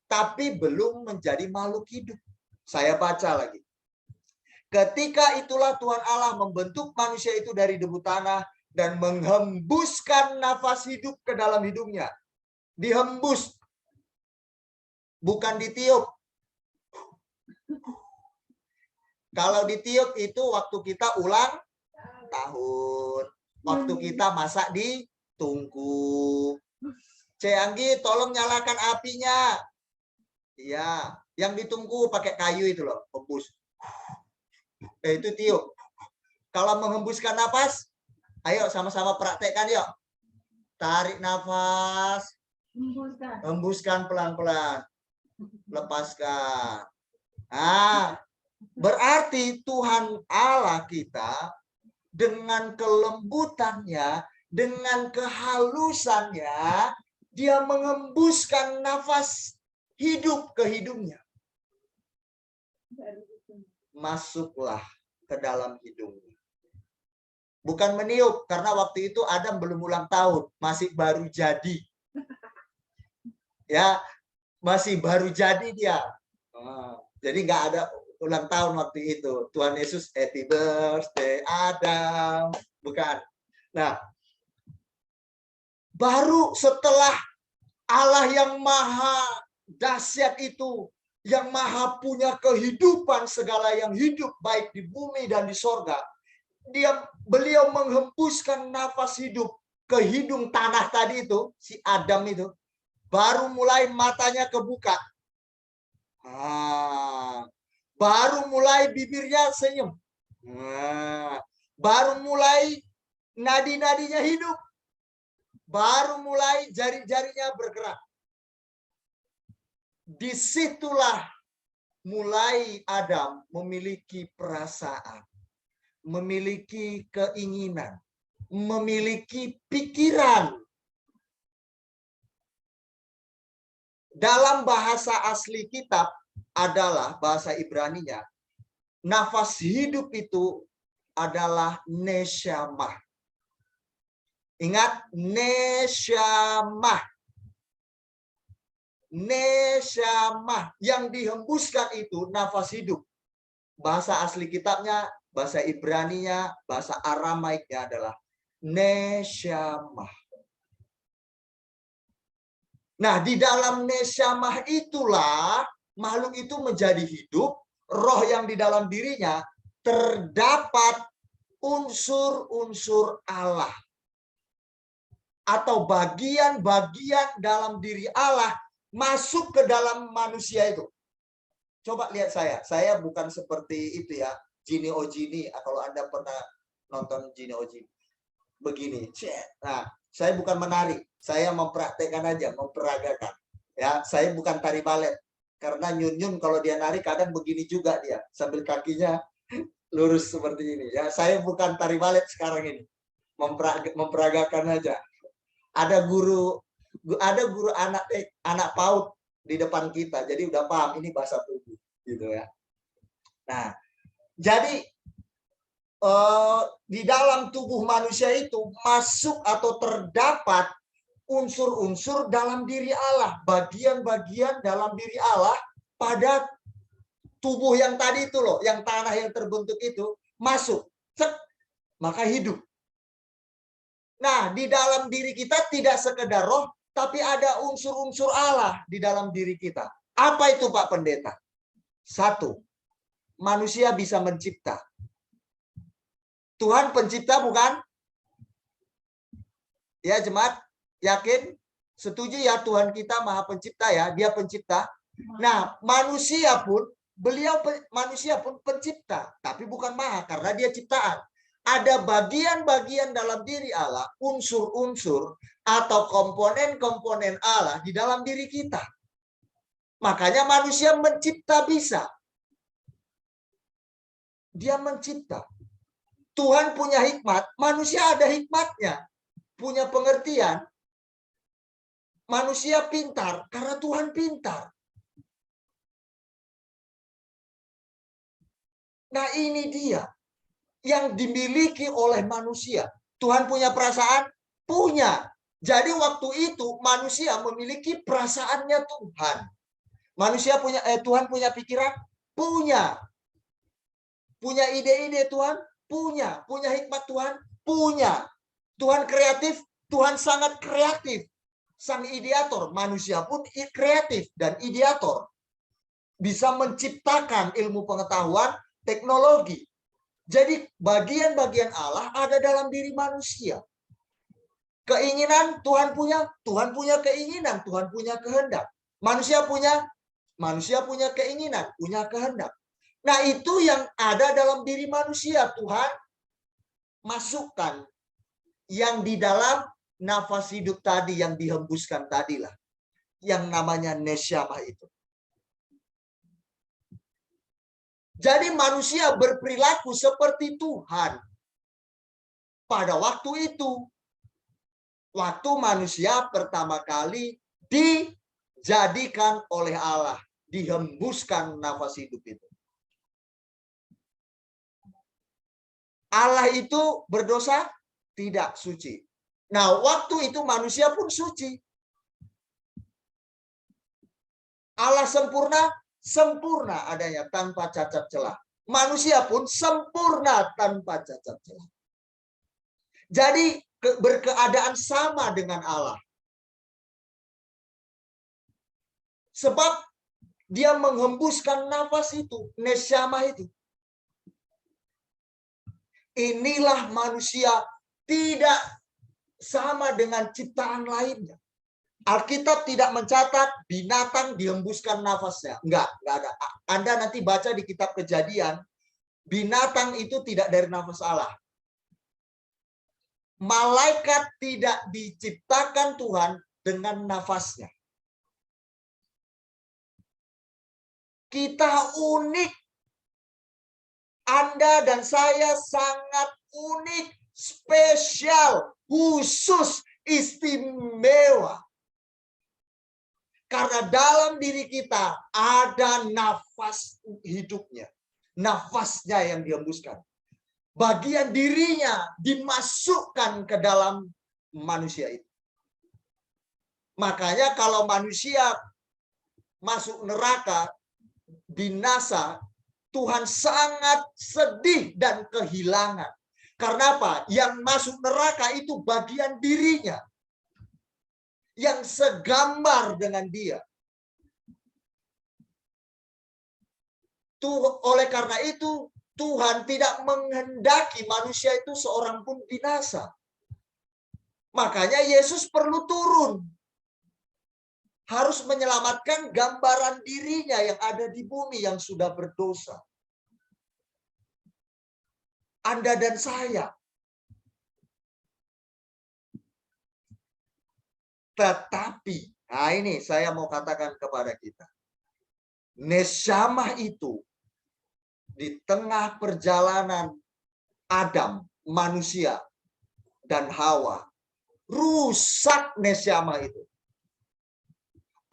tapi belum menjadi makhluk hidup. Saya baca lagi. Ketika itulah Tuhan Allah membentuk manusia itu dari debu tanah dan menghembuskan nafas hidup ke dalam hidungnya. Dihembus. Bukan ditiup. Kalau ditiup itu waktu kita ulang tahun. Waktu kita masak di tungku. Anggi, tolong nyalakan apinya. Iya, yang ditungku pakai kayu itu loh, hembus. Itu tiup. Kalau menghembuskan nafas, ayo sama-sama praktekkan yuk. Tarik nafas. Hembuskan pelan-pelan. Lepaskan. Nah, berarti Tuhan Allah kita dengan kelembutannya, dengan kehalusannya, dia menghembuskan nafas hidup ke hidungnya. Masuklah ke dalam hidungnya. Bukan meniup, karena waktu itu Adam belum ulang tahun, masih baru jadi. Ya, masih baru jadi dia. Jadi nggak ada ulang tahun waktu itu. Tuhan Yesus, happy birthday Adam. Bukan. Nah, baru setelah Allah yang maha dahsyat itu, yang maha punya kehidupan segala yang hidup, baik di bumi dan di sorga, beliau menghembuskan nafas hidup ke hidung tanah tadi itu, si Adam itu, baru mulai matanya kebuka. Baru mulai bibirnya senyum. Baru mulai nadi-nadinya hidup. Baru mulai jari-jarinya bergerak. Disitulah mulai Adam memiliki perasaan, memiliki keinginan, memiliki pikiran. Dalam bahasa asli kitab adalah bahasa Ibraninya, nafas hidup itu adalah neshamah. Ingat, neshamah. Neshamah yang dihembuskan itu nafas hidup. Bahasa asli kitabnya, bahasa Ibraninya, bahasa Aramaiknya adalah neshamah. Nah, di dalam nesyamah itulah makhluk itu menjadi hidup, roh yang di dalam dirinya terdapat unsur-unsur Allah. Atau bagian-bagian dalam diri Allah masuk ke dalam manusia itu. Coba lihat saya bukan seperti itu ya, Gini Ojini. Kalau Anda pernah nonton Gini Ojini, begini. Nah, saya bukan menari, saya mempraktekkan aja, memperagakan. Ya, saya bukan tari balet. Karena nyun-nyun kalau dia nari kadang begini juga dia, sambil kakinya lurus seperti ini. Ya, saya bukan tari balet sekarang ini, memperagakan aja. Ada guru anak PAUD di depan kita, jadi udah paham ini bahasa tubuh, gitu ya. Nah, jadi di dalam tubuh manusia itu masuk atau terdapat unsur-unsur dalam diri Allah, bagian-bagian dalam diri Allah pada tubuh yang tadi itu loh, yang tanah yang terbentuk itu masuk, maka hidup. Nah, di dalam diri kita tidak sekedar roh, tapi ada unsur-unsur Allah di dalam diri kita. Apa itu Pak Pendeta? Satu, manusia bisa mencipta. Tuhan pencipta bukan? Ya jemaat, yakin? Setuju ya Tuhan kita Maha Pencipta ya, Dia pencipta. Nah, manusia pun pencipta, tapi bukan maha karena dia ciptaan. Ada bagian-bagian dalam diri Allah, unsur-unsur atau komponen-komponen Allah di dalam diri kita. Makanya manusia mencipta bisa. Dia mencipta. Tuhan punya hikmat, manusia ada hikmatnya. Punya pengertian. Manusia pintar karena Tuhan pintar. Nah, ini dia yang dimiliki oleh manusia. Tuhan punya perasaan? Punya. Jadi waktu itu manusia memiliki perasaannya Tuhan. Tuhan punya pikiran? Punya. Punya ide-ide Tuhan? Punya. Punya hikmat Tuhan? Punya. Tuhan kreatif? Tuhan sangat kreatif. Sang ideator, manusia pun kreatif dan ideator. Bisa menciptakan ilmu pengetahuan, teknologi. Jadi bagian-bagian Allah ada dalam diri manusia. Keinginan Tuhan punya keinginan, Tuhan punya kehendak. Manusia punya keinginan, punya kehendak. Nah, itu yang ada dalam diri manusia Tuhan masukkan yang di dalam nafas hidup tadi yang dihembuskan tadilah. Yang namanya nesyamah itu. Jadi manusia berperilaku seperti Tuhan. Pada waktu itu, waktu manusia pertama kali dijadikan oleh Allah, dihembuskan nafas hidup itu. Allah itu berdosa? Tidak, suci. Nah, waktu itu manusia pun suci. Allah sempurna? Sempurna adanya tanpa cacat celah. Manusia pun sempurna tanpa cacat celah. Jadi berkeadaan sama dengan Allah. Sebab dia menghembuskan nafas itu, nesyamah itu. Inilah manusia tidak sama dengan ciptaan lainnya. Alkitab tidak mencatat binatang dihembuskan nafasnya. Enggak ada. Anda nanti baca di kitab Kejadian, binatang itu tidak dari nafas Allah. Malaikat tidak diciptakan Tuhan dengan nafasnya. Kita unik. Anda dan saya sangat unik, spesial, khusus, istimewa. Karena dalam diri kita ada nafas hidupnya. Nafasnya yang dihembuskan. Bagian dirinya dimasukkan ke dalam manusia itu. Makanya kalau manusia masuk neraka, binasa, Tuhan sangat sedih dan kehilangan. Karena apa? Yang masuk neraka itu bagian dirinya. yang segambar dengan dia. Oleh karena itu, Tuhan tidak menghendaki manusia itu seorang pun binasa. Makanya Yesus perlu turun. Harus menyelamatkan gambaran dirinya yang ada di bumi yang sudah berdosa. Anda dan saya. Tetapi, nah ini saya mau katakan kepada kita. Nesyamah itu di tengah perjalanan Adam, manusia, dan Hawa, rusak nesyamah itu.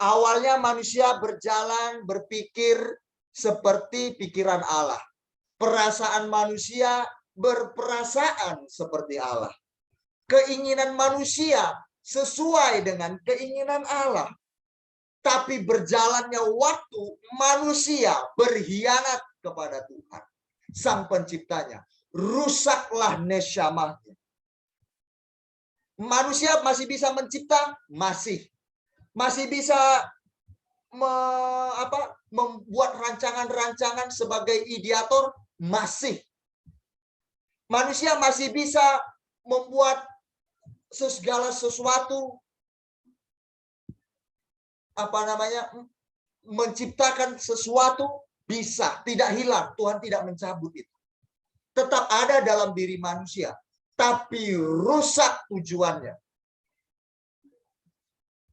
Awalnya manusia berjalan, berpikir seperti pikiran Allah. Perasaan manusia berperasaan seperti Allah. Keinginan manusia sesuai dengan keinginan Allah. Tapi berjalannya waktu, manusia berkhianat kepada Tuhan, Sang Penciptanya. Rusaklah nesyamahnya. Manusia masih bisa mencipta? Masih. Masih bisa membuat rancangan-rancangan sebagai ideator? Masih. Manusia masih bisa membuat segala sesuatu, menciptakan sesuatu, bisa, tidak hilang. Tuhan tidak mencabut itu. Tetap ada dalam diri manusia, tapi rusak tujuannya.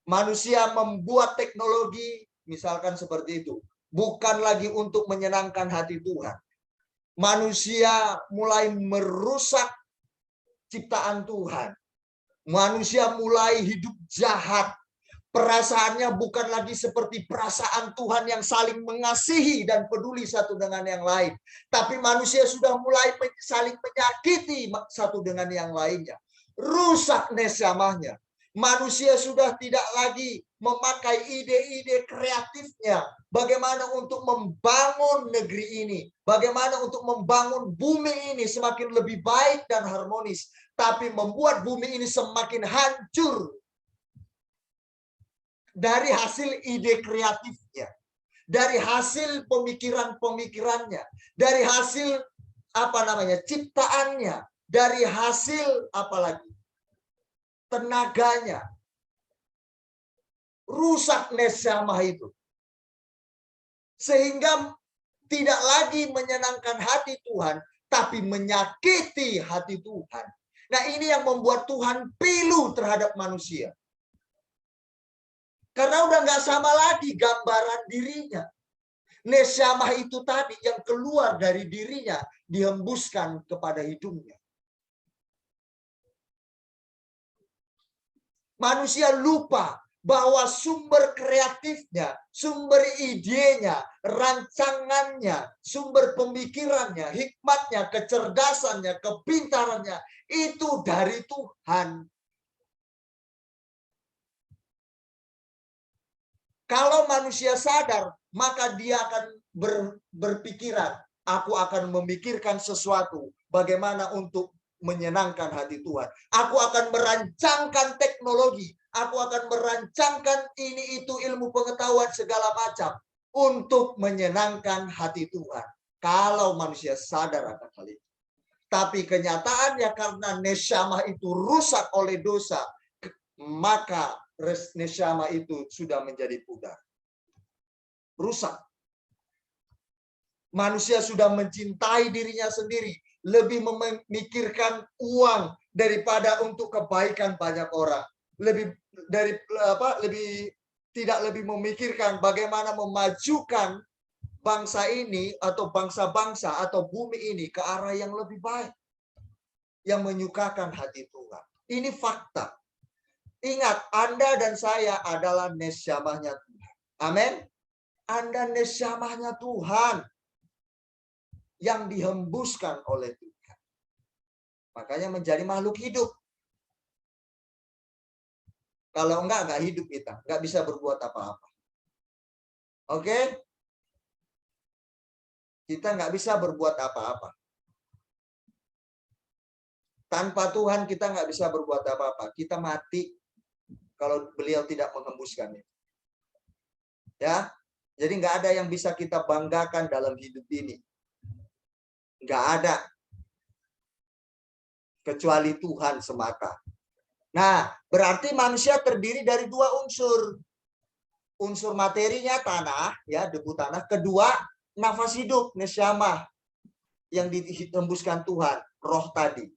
Manusia membuat teknologi, misalkan seperti itu, bukan lagi untuk menyenangkan hati Tuhan. Manusia mulai merusak ciptaan Tuhan. Manusia mulai hidup jahat. Perasaannya bukan lagi seperti perasaan Tuhan yang saling mengasihi dan peduli satu dengan yang lain. Tapi manusia sudah mulai saling menyakiti satu dengan yang lainnya. Rusak nesyamahnya. Manusia sudah tidak lagi memakai ide-ide kreatifnya. Bagaimana untuk membangun negeri ini. Bagaimana untuk membangun bumi ini semakin lebih baik dan harmonis. Tapi membuat bumi ini semakin hancur. Dari hasil ide kreatifnya, dari hasil pemikiran-pemikirannya, dari hasil ciptaannya, dari hasil apalagi tenaganya. Rusak nesyamah itu. Sehingga tidak lagi menyenangkan hati Tuhan, tapi menyakiti hati Tuhan. Nah, ini yang membuat Tuhan pilu terhadap manusia. Karena udah nggak sama lagi gambaran dirinya. Nesyamah itu tadi yang keluar dari dirinya dihembuskan kepada hidungnya. Manusia lupa bahwa sumber kreatifnya, sumber idenya, rancangannya, sumber pemikirannya, hikmatnya, kecerdasannya, kepintarannya itu dari Tuhan. Kalau manusia sadar, maka dia akan berpikiran, aku akan memikirkan sesuatu bagaimana untuk menyenangkan hati Tuhan. Aku akan merancangkan teknologi, aku akan merancangkan ini itu ilmu pengetahuan segala macam untuk menyenangkan hati Tuhan. Kalau manusia sadar akan hal itu. Tapi kenyataannya karena nesyamah itu rusak oleh dosa, maka nesyamah itu sudah menjadi pudar. Rusak. Manusia sudah mencintai dirinya sendiri, lebih memikirkan uang daripada untuk kebaikan banyak orang. Lebih tidak lebih memikirkan bagaimana memajukan bangsa ini atau bangsa-bangsa atau bumi ini ke arah yang lebih baik, yang menyukakan hati Tuhan. Ini fakta. Ingat, Anda dan saya adalah nesyamahnya Tuhan. Amin. Anda nesyamahnya Tuhan yang dihembuskan oleh Tuhan. Makanya menjadi makhluk hidup. Kalau enggak hidup kita. Enggak bisa berbuat apa-apa. Oke? Kita enggak bisa berbuat apa-apa. Tanpa Tuhan kita enggak bisa berbuat apa-apa. Kita mati. kalau beliau tidak menghembuskannya. Ya, jadi nggak ada yang bisa kita banggakan dalam hidup ini. Nggak ada. Kecuali Tuhan semata. Nah, berarti manusia terdiri dari dua unsur. Unsur materinya tanah, ya, debu tanah. Kedua, nafas hidup, nesyamah, yang ditembuskan Tuhan, roh tadi.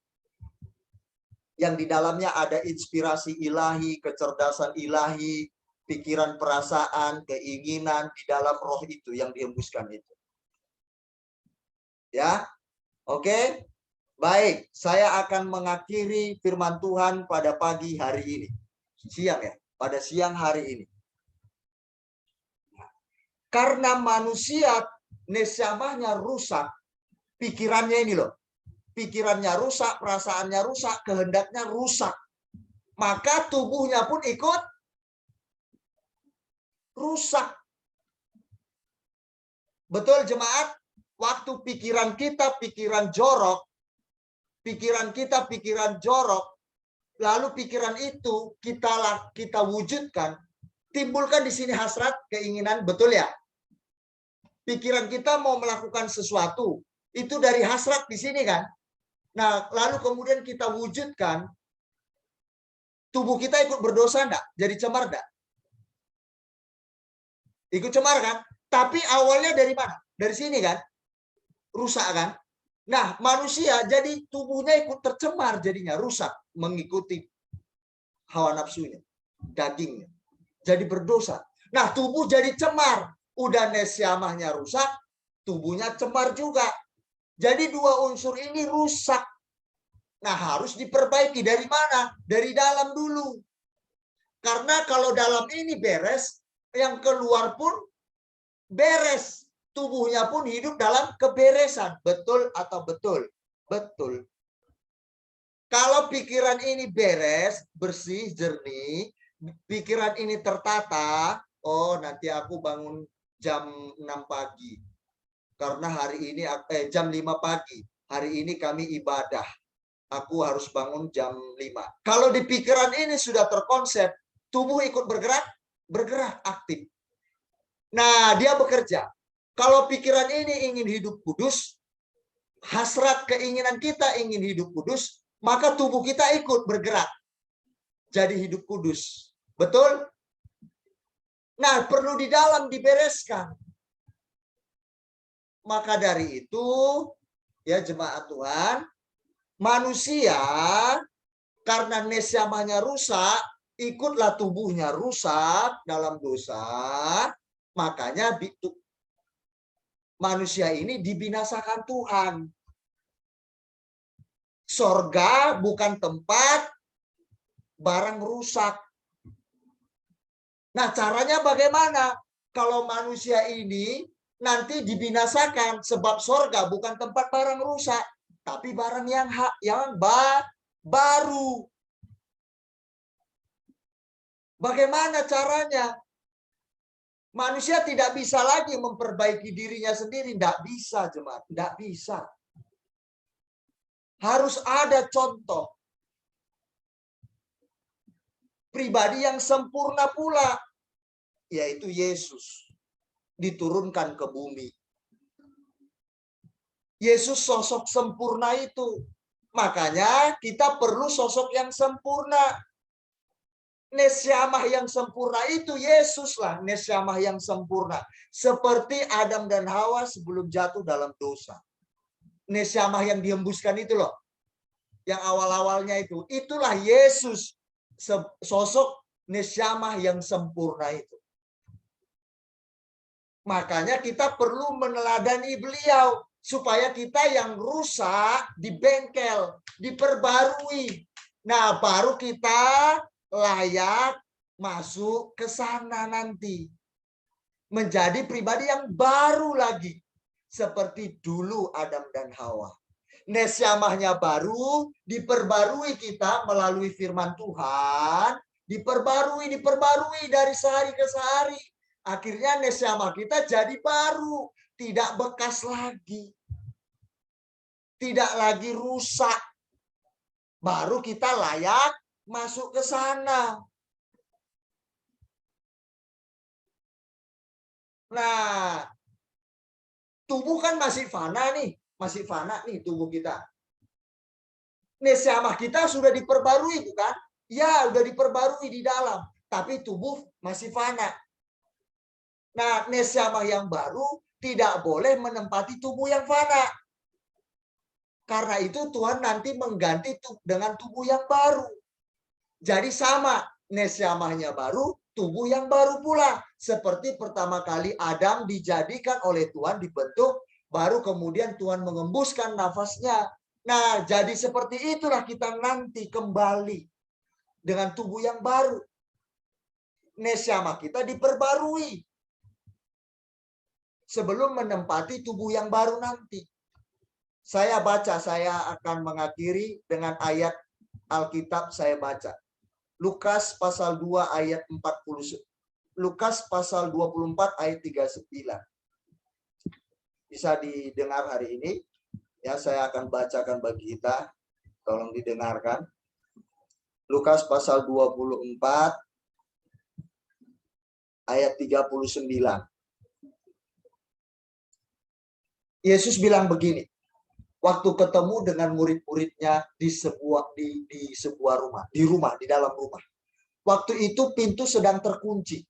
Yang di dalamnya ada inspirasi ilahi, kecerdasan ilahi, pikiran, perasaan, keinginan di dalam roh itu yang dihembuskan itu. Ya, oke. Baik, saya akan mengakhiri firman Tuhan pada pagi hari ini. Siang ya, pada siang hari ini. Karena manusia nesyamahnya rusak, pikirannya ini loh. Pikirannya rusak, perasaannya rusak, kehendaknya rusak. Maka tubuhnya pun ikut rusak. Betul jemaat? Waktu pikiran kita pikiran jorok, lalu pikiran itu kita wujudkan, timbulkan di sini hasrat, keinginan, betul ya? Pikiran kita mau melakukan sesuatu, itu dari hasrat di sini kan? Nah, lalu kemudian kita wujudkan, tubuh kita ikut berdosa enggak? Jadi cemar enggak? Ikut cemar kan? Tapi awalnya dari mana? Dari sini kan? Rusak kan? Nah, manusia jadi tubuhnya ikut tercemar jadinya, rusak, mengikuti hawa nafsunya, dagingnya. Jadi berdosa. Nah, tubuh jadi cemar. Udah nesyamahnya rusak, tubuhnya cemar juga. Jadi dua unsur ini rusak. Nah, harus diperbaiki. Dari mana? Dari dalam dulu. Karena kalau dalam ini beres, yang keluar pun beres. Tubuhnya pun hidup dalam keberesan. Betul atau betul? Betul. Kalau pikiran ini beres, bersih, jernih, pikiran ini tertata, oh nanti aku bangun jam 6 pagi. Karena hari ini jam 5 pagi. Hari ini kami ibadah. Aku harus bangun jam 5. Kalau di pikiran ini sudah terkonsep, tubuh ikut bergerak aktif. Nah, dia bekerja. Kalau pikiran ini ingin hidup kudus, hasrat keinginan kita ingin hidup kudus, maka tubuh kita ikut bergerak. Jadi hidup kudus. Betul? Nah, perlu di dalam dibereskan. Maka dari itu, ya jemaat Tuhan, manusia karena nesyamahnya rusak, ikutlah tubuhnya rusak dalam dosa, makanya manusia ini dibinasakan Tuhan. Sorga bukan tempat barang rusak. Nah, caranya bagaimana? Kalau manusia ini nanti dibinasakan sebab sorga bukan tempat barang rusak, tapi barang yang baru. Bagaimana caranya? Manusia tidak bisa lagi memperbaiki dirinya sendiri. Tidak bisa, jemaat. Tidak bisa. Harus ada contoh. Pribadi yang sempurna pula. Yaitu Yesus. Diturunkan ke bumi. Yesus sosok sempurna itu. Makanya kita perlu sosok yang sempurna. Nesyamah yang sempurna itu Yesus lah. Nesyamah yang sempurna. Seperti Adam dan Hawa sebelum jatuh dalam dosa. Nesyamah yang dihembuskan itu loh. Yang awal-awalnya itu. Itulah Yesus. Sosok nesyamah yang sempurna itu. Makanya kita perlu meneladani beliau. Supaya kita yang rusak dibengkel. Diperbarui. Nah, baru kita layak masuk ke sana nanti. Menjadi pribadi yang baru lagi. Seperti dulu Adam dan Hawa. Nesyamahnya baru, diperbarui kita melalui firman Tuhan. Diperbarui dari sehari ke sehari. Akhirnya nesyamah kita jadi baru. Tidak bekas lagi. Tidak lagi rusak. Baru kita layak masuk ke sana. Nah, tubuh kan masih fana nih. Masih fana nih tubuh kita. Neshama kita sudah diperbarui, bukan? Ya, sudah diperbarui di dalam. Tapi tubuh masih fana. Nah, neshama yang baru tidak boleh menempati tubuh yang fana. Karena itu Tuhan nanti mengganti dengan tubuh yang baru. Jadi sama, neshamanya baru, tubuh yang baru pula. Seperti pertama kali Adam dijadikan oleh Tuhan, dibentuk, baru kemudian Tuhan mengembuskan nafasnya. Nah, jadi seperti itulah kita nanti kembali dengan tubuh yang baru. Neshama kita diperbarui sebelum menempati tubuh yang baru nanti. Saya akan mengakhiri dengan ayat Alkitab saya baca. Lukas pasal 2 ayat 40. Lukas pasal 24 ayat 39. Bisa didengar hari ini. Ya, saya akan bacakan bagi kita. Tolong didengarkan. Lukas pasal 24 ayat 39. Yesus bilang begini. Waktu ketemu dengan murid-muridnya di sebuah rumah, di dalam rumah. Waktu itu pintu sedang terkunci.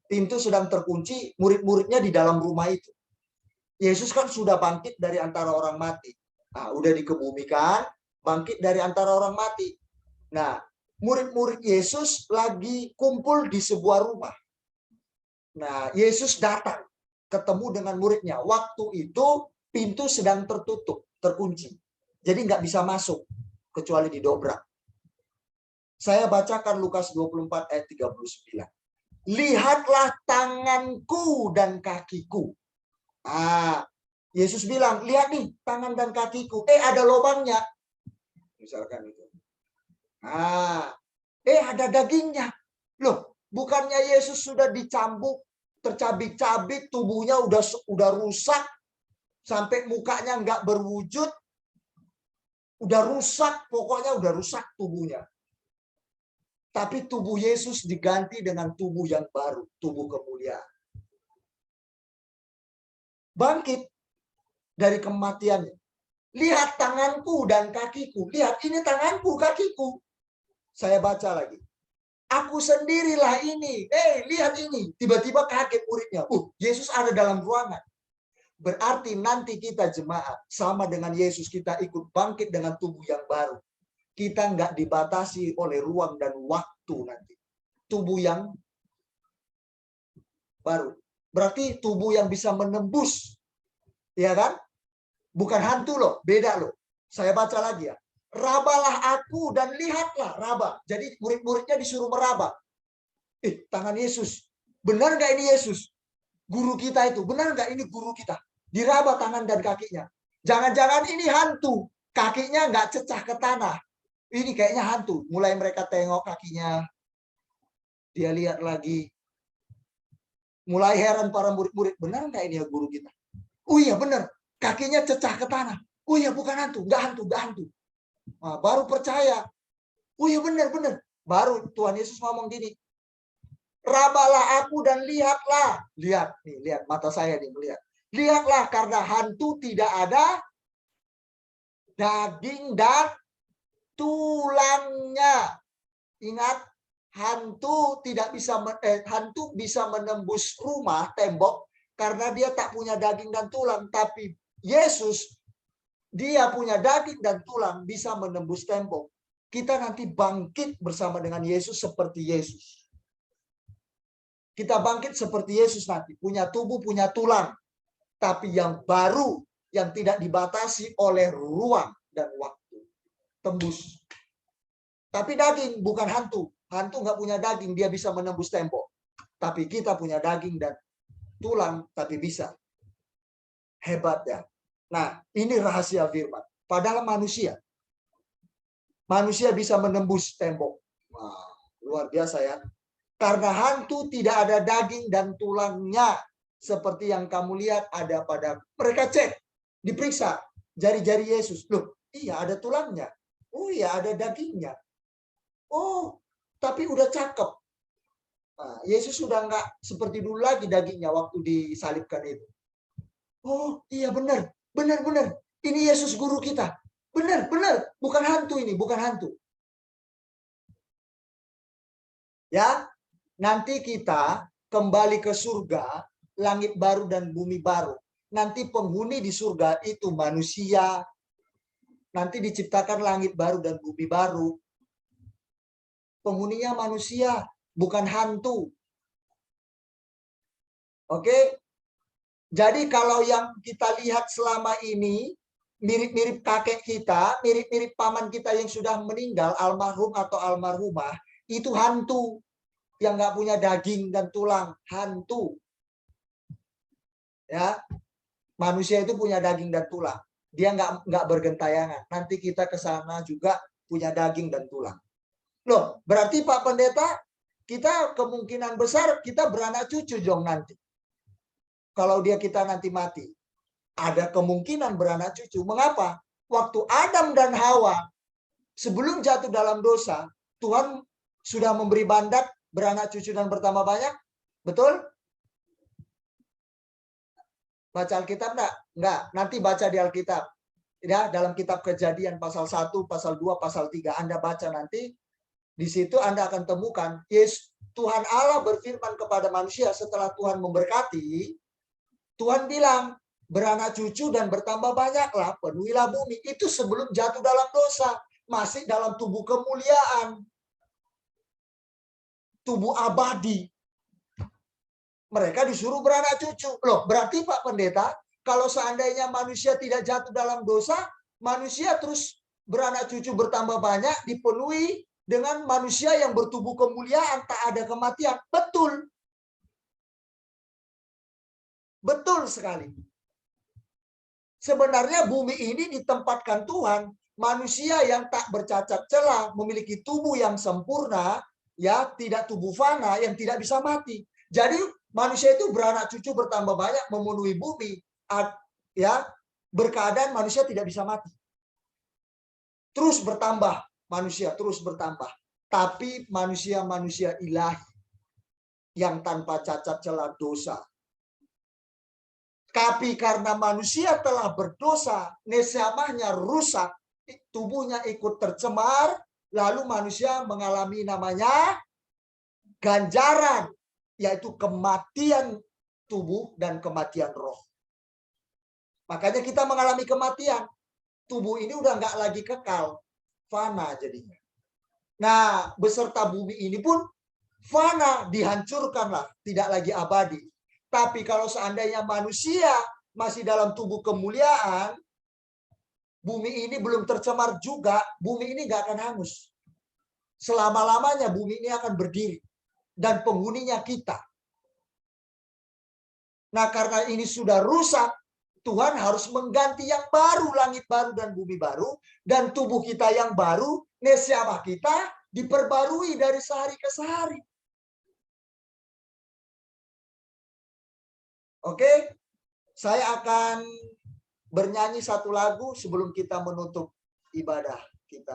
Pintu sedang terkunci, murid-muridnya di dalam rumah itu. Yesus kan sudah bangkit dari antara orang mati. Nah, udah dikebumikan, bangkit dari antara orang mati. Nah, murid-murid Yesus lagi kumpul di sebuah rumah. Nah, Yesus datang, ketemu dengan muridnya. Waktu itu pintu sedang tertutup, terkunci. Jadi nggak bisa masuk, kecuali didobrak. Saya bacakan Lukas 24 ayat 39. Lihatlah tanganku dan kakiku. Yesus bilang, lihat nih tangan dan kakiku. Ada lubangnya. Misalkan itu. Ada dagingnya. Loh, bukannya Yesus sudah dicambuk, tercabik-cabik, tubuhnya udah rusak, sampai mukanya nggak berwujud, udah rusak, pokoknya udah rusak tubuhnya. Tapi tubuh Yesus diganti dengan tubuh yang baru, tubuh kemuliaan. Bangkit dari kematiannya. Lihat tanganku dan kakiku. Lihat, ini tanganku, kakiku. Saya baca lagi. Aku sendirilah ini. Lihat ini. Tiba-tiba kaget muridnya. Yesus ada dalam ruangan. Berarti nanti kita jemaat sama dengan Yesus, kita ikut bangkit dengan tubuh yang baru. Kita nggak dibatasi oleh ruang dan waktu nanti. Tubuh yang baru. Berarti tubuh yang bisa menembus. Ya kan? Bukan hantu loh, beda loh. Saya baca lagi ya. Rabalah aku dan lihatlah, raba. Jadi murid-muridnya disuruh meraba. Tangan Yesus. Benar nggak ini Yesus? Guru kita itu, benar nggak ini guru kita? Diraba tangan dan kakinya. Jangan-jangan ini hantu. Kakinya nggak cecah ke tanah. Ini kayaknya hantu. Mulai mereka tengok kakinya. Dia lihat lagi. Mulai heran para murid-murid. Benar nggak ini ya guru kita? Oh iya benar. Kakinya cecah ke tanah. Oh iya bukan hantu. Nggak hantu. Nggak hantu. Nah, baru percaya. Oh iya benar-benar. Baru Tuhan Yesus ngomong gini. Rabalah aku dan lihatlah. Lihat. Nih, lihat mata saya nih melihat. Lihatlah, karena hantu tidak ada daging dan tulangnya. Ingat, hantu bisa menembus rumah, tembok, karena dia tak punya daging dan tulang. Tapi Yesus, dia punya daging dan tulang, bisa menembus tembok. Kita nanti bangkit bersama dengan Yesus seperti Yesus. Kita bangkit seperti Yesus nanti. Punya tubuh, punya tulang. Tapi yang baru, yang tidak dibatasi oleh ruang dan waktu. Tembus. Tapi daging, bukan hantu. Hantu nggak punya daging, dia bisa menembus tembok. Tapi kita punya daging dan tulang, tapi bisa. Hebat ya. Nah, ini rahasia firman. Padahal manusia bisa menembus tembok. Wah, luar biasa ya. Karena hantu tidak ada daging dan tulangnya. Seperti yang kamu lihat ada pada mereka cek, diperiksa jari-jari Yesus. Loh, iya ada tulangnya. Oh iya ada dagingnya. Oh, tapi udah cakep. Nah, Yesus sudah nggak seperti dulu lagi dagingnya waktu disalibkan itu. Oh iya benar, benar. Ini Yesus guru kita. Benar. Bukan hantu ini, bukan hantu. Ya, nanti kita kembali ke surga, langit baru dan bumi baru. Nanti penghuni di surga itu manusia. Nanti diciptakan langit baru dan bumi baru. Penghuninya manusia, bukan hantu. Oke? Jadi kalau yang kita lihat selama ini, mirip-mirip kakek kita, mirip-mirip paman kita yang sudah meninggal, almarhum atau almarhumah, itu hantu yang nggak punya daging dan tulang, hantu. Ya, manusia itu punya daging dan tulang. Dia nggak bergentayangan. Nanti kita ke sana juga punya daging dan tulang. Loh, berarti Pak Pendeta, kita kemungkinan besar kita beranak cucu dong nanti. Kalau kita nanti mati, ada kemungkinan beranak cucu. Mengapa? Waktu Adam dan Hawa sebelum jatuh dalam dosa, Tuhan sudah memberi mandat beranak cucu dan bertambah banyak. Betul? Baca Alkitab enggak? Enggak, nanti baca di Alkitab. Ya, dalam kitab Kejadian pasal 1, pasal 2, pasal 3 Anda baca nanti. Di situ Anda akan temukan Yesus Tuhan Allah berfirman kepada manusia setelah Tuhan memberkati, Tuhan bilang, beranak cucu dan bertambah banyaklah, penuhilah bumi. Itu sebelum jatuh dalam dosa. Masih dalam tubuh kemuliaan. Tubuh abadi. Mereka disuruh beranak cucu. Loh, berarti Pak Pendeta, kalau seandainya manusia tidak jatuh dalam dosa, manusia terus beranak cucu bertambah banyak, dipenuhi dengan manusia yang bertubuh kemuliaan, tak ada kematian. Betul. Betul sekali. Sebenarnya bumi ini ditempatkan Tuhan, manusia yang tak bercacat celah, memiliki tubuh yang sempurna, ya, tidak tubuh fana, yang tidak bisa mati. Jadi manusia itu beranak cucu bertambah banyak, memenuhi bumi, ya, berkeadaan manusia tidak bisa mati. Terus bertambah manusia, terus bertambah. Tapi manusia-manusia ilahi yang tanpa cacat celah dosa. Tapi karena manusia telah berdosa, nesamahnya rusak, tubuhnya ikut tercemar, lalu manusia mengalami namanya ganjaran, yaitu kematian tubuh dan kematian roh. Makanya kita mengalami kematian. Tubuh ini udah nggak lagi kekal, fana jadinya. Nah, beserta bumi ini pun fana, dihancurkanlah, tidak lagi abadi. Tapi kalau seandainya manusia masih dalam tubuh kemuliaan, bumi ini belum tercemar juga, bumi ini nggak akan hangus. Selama-lamanya bumi ini akan berdiri. Dan penghuninya kita. Nah, karena ini sudah rusak, Tuhan harus mengganti yang baru, langit baru dan bumi baru. Dan tubuh kita yang baru, nesiamah kita diperbarui dari sehari ke sehari. Oke, saya akan bernyanyi satu lagu sebelum kita menutup ibadah kita.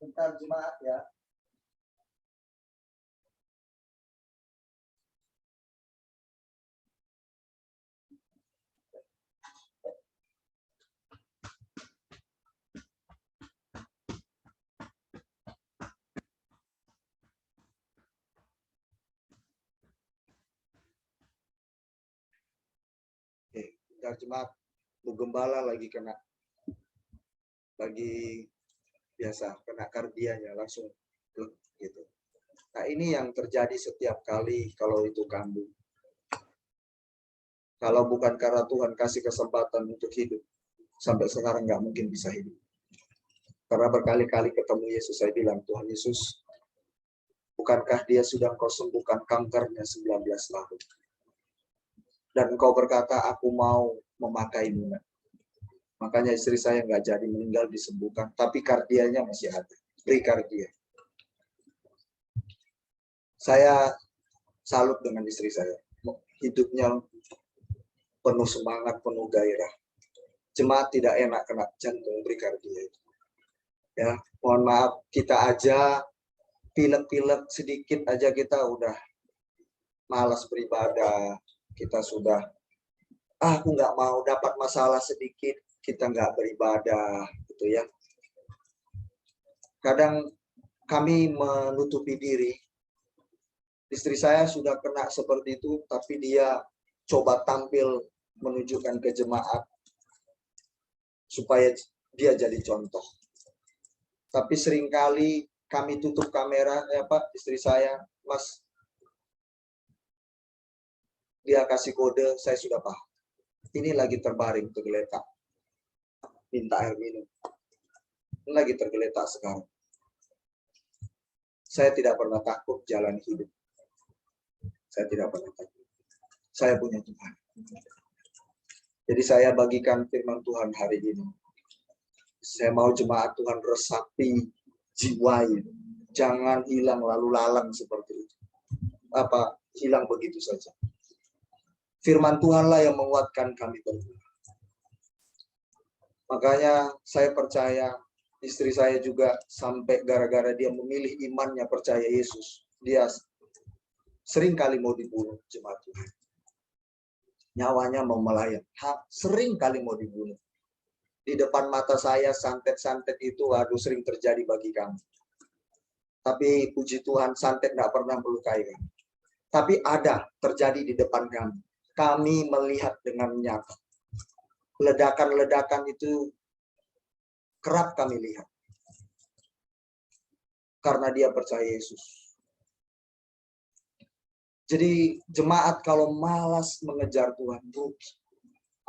Bentar jemaat ya. Bentar jemaat. Bu Gembala lagi kena. Lagi biasa kena kardianya langsung gitu. Nah, ini yang terjadi setiap kali kalau itu kambuh. Kalau bukan karena Tuhan kasih kesempatan untuk hidup, sampai sekarang nggak mungkin bisa hidup. Karena berkali-kali ketemu Yesus, saya bilang, Tuhan Yesus, bukankah dia sudah kau sembuhkan kankernya 19 tahun? Dan engkau berkata, aku mau memakaimu. Makanya istri saya nggak jadi meninggal disembuhkan, tapi kardianya masih ada. Prekardia. Saya salut dengan istri saya. Hidupnya penuh semangat, penuh gairah. Jemaat tidak enak kena jantung berkardia. Ya, mohon maaf, kita aja pilek-pilek sedikit aja kita udah malas beribadah. Kita sudah, aku nggak mau, dapat masalah sedikit kita nggak beribadah, gitu ya. Kadang kami menutupi diri. Istri saya sudah kena seperti itu, tapi dia coba tampil menunjukkan ke jemaat supaya dia jadi contoh. Tapi seringkali kami tutup kamera, ya Pak, istri saya, Mas, dia kasih kode, saya sudah paham. Ini lagi terbaring, tergeletak. Minta air minum. Ini lagi tergeletak sekarang. Saya tidak pernah takut jalan hidup. Saya tidak pernah takut. Saya punya Tuhan. Jadi saya bagikan firman Tuhan hari ini. Saya mau jemaat Tuhan resapi, jiwai. Jangan hilang lalu lalang seperti itu. Apa, hilang begitu saja. Firman Tuhanlah yang menguatkan kami berdua. Makanya saya percaya istri saya juga sampai gara-gara dia memilih imannya percaya Yesus. Dia sering kali mau dibunuh jemaat Tuhan. Nyawanya mau melayang. Sering kali mau dibunuh. Di depan mata saya santet-santet itu aduh sering terjadi bagi kami. Tapi puji Tuhan santet tidak pernah melukai kami. Tapi ada terjadi di depan kami. Kami melihat dengan nyata. Ledakan-ledakan itu kerap kami lihat. Karena dia percaya Yesus. Jadi jemaat kalau malas mengejar Tuhan, rugi.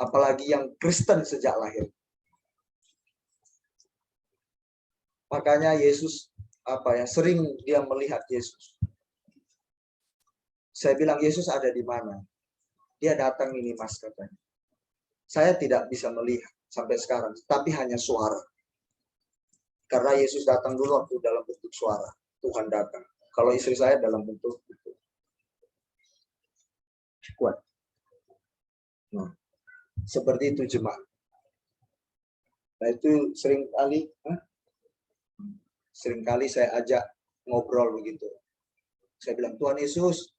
Apalagi yang Kristen sejak lahir. Makanya Yesus sering dia melihat Yesus. Saya bilang Yesus ada di mana? Dia datang ini Mas katanya. Saya tidak bisa melihat sampai sekarang, tapi hanya suara. Karena Yesus datang dulu waktu dalam bentuk suara. Tuhan datang. Kalau istri saya dalam bentuk kuat. Nah, seperti itu jemaat. Nah itu seringkali saya ajak ngobrol begitu. Saya bilang, Tuhan Yesus,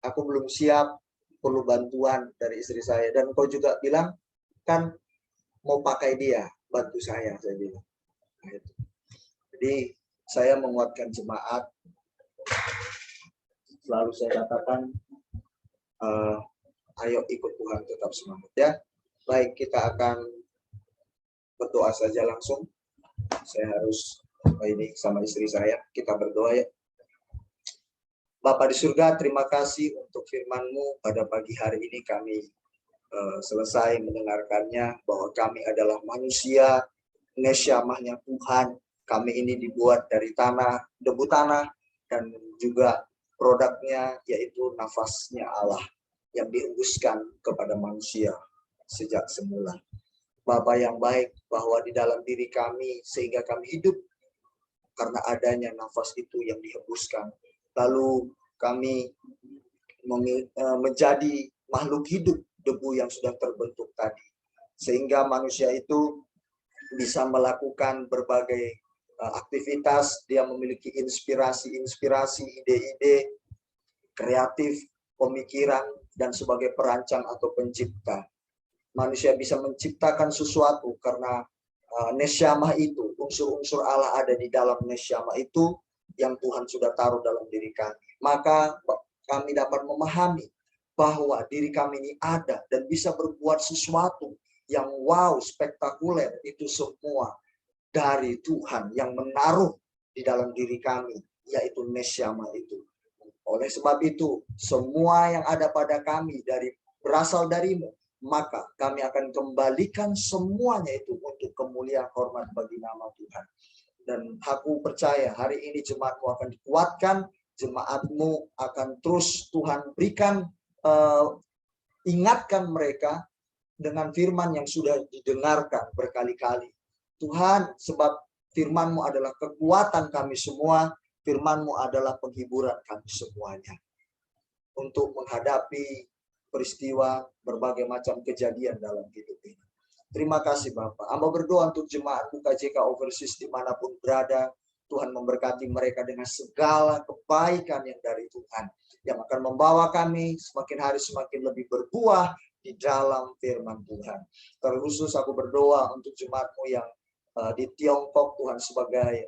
aku belum siap, perlu bantuan dari istri saya. Dan kau juga bilang, kan mau pakai dia, bantu saya bilang. Nah, itu. Jadi saya menguatkan jemaat. Selalu saya katakan, ayo ikut Tuhan, tetap semangat ya. Baik, kita akan berdoa saja langsung. Saya harus ini sama istri saya, kita berdoa ya. Bapa di surga, terima kasih untuk firman-Mu pada pagi hari ini kami selesai mendengarkannya bahwa kami adalah manusia, nesyamahnya Tuhan. Kami ini dibuat dari tanah, debu tanah, dan juga produknya yaitu nafasnya Allah yang dihembuskan kepada manusia sejak semula. Bapa yang baik, bahwa di dalam diri kami sehingga kami hidup karena adanya nafas itu yang dihembuskan. Lalu kami menjadi makhluk hidup debu yang sudah terbentuk tadi. Sehingga manusia itu bisa melakukan berbagai aktivitas, dia memiliki inspirasi, ide-ide kreatif, pemikiran, dan sebagai perancang atau pencipta. Manusia bisa menciptakan sesuatu karena nesyamah itu, unsur-unsur Allah ada di dalam nesyamah itu yang Tuhan sudah taruh dalam diri kami. Maka kami dapat memahami bahwa diri kami ini ada dan bisa berbuat sesuatu yang wow, spektakuler. Itu semua dari Tuhan yang menaruh di dalam diri kami, yaitu nesyamah itu. Oleh sebab itu, semua yang ada pada kami berasal dari-Mu, maka kami akan kembalikan semuanya itu untuk kemuliaan hormat bagi nama Tuhan. Dan aku percaya hari ini jemaat-Mu akan dikuatkan, jemaat-Mu akan terus Tuhan berikan, ingatkan mereka dengan firman yang sudah didengarkan berkali-kali. Tuhan, sebab firman-Mu adalah kekuatan kami semua, Firman-Mu adalah penghiburan kami semuanya untuk menghadapi peristiwa berbagai macam kejadian dalam hidup ini. Terima kasih Bapak. Hamba berdoa untuk jemaat UKJK Overseas dimanapun berada. Tuhan memberkati mereka dengan segala kebaikan yang dari Tuhan. Yang akan membawa kami semakin hari semakin lebih berbuah di dalam firman Tuhan. Terkhusus aku berdoa untuk jemaat-Mu yang di Tiongkok, Tuhan sebagai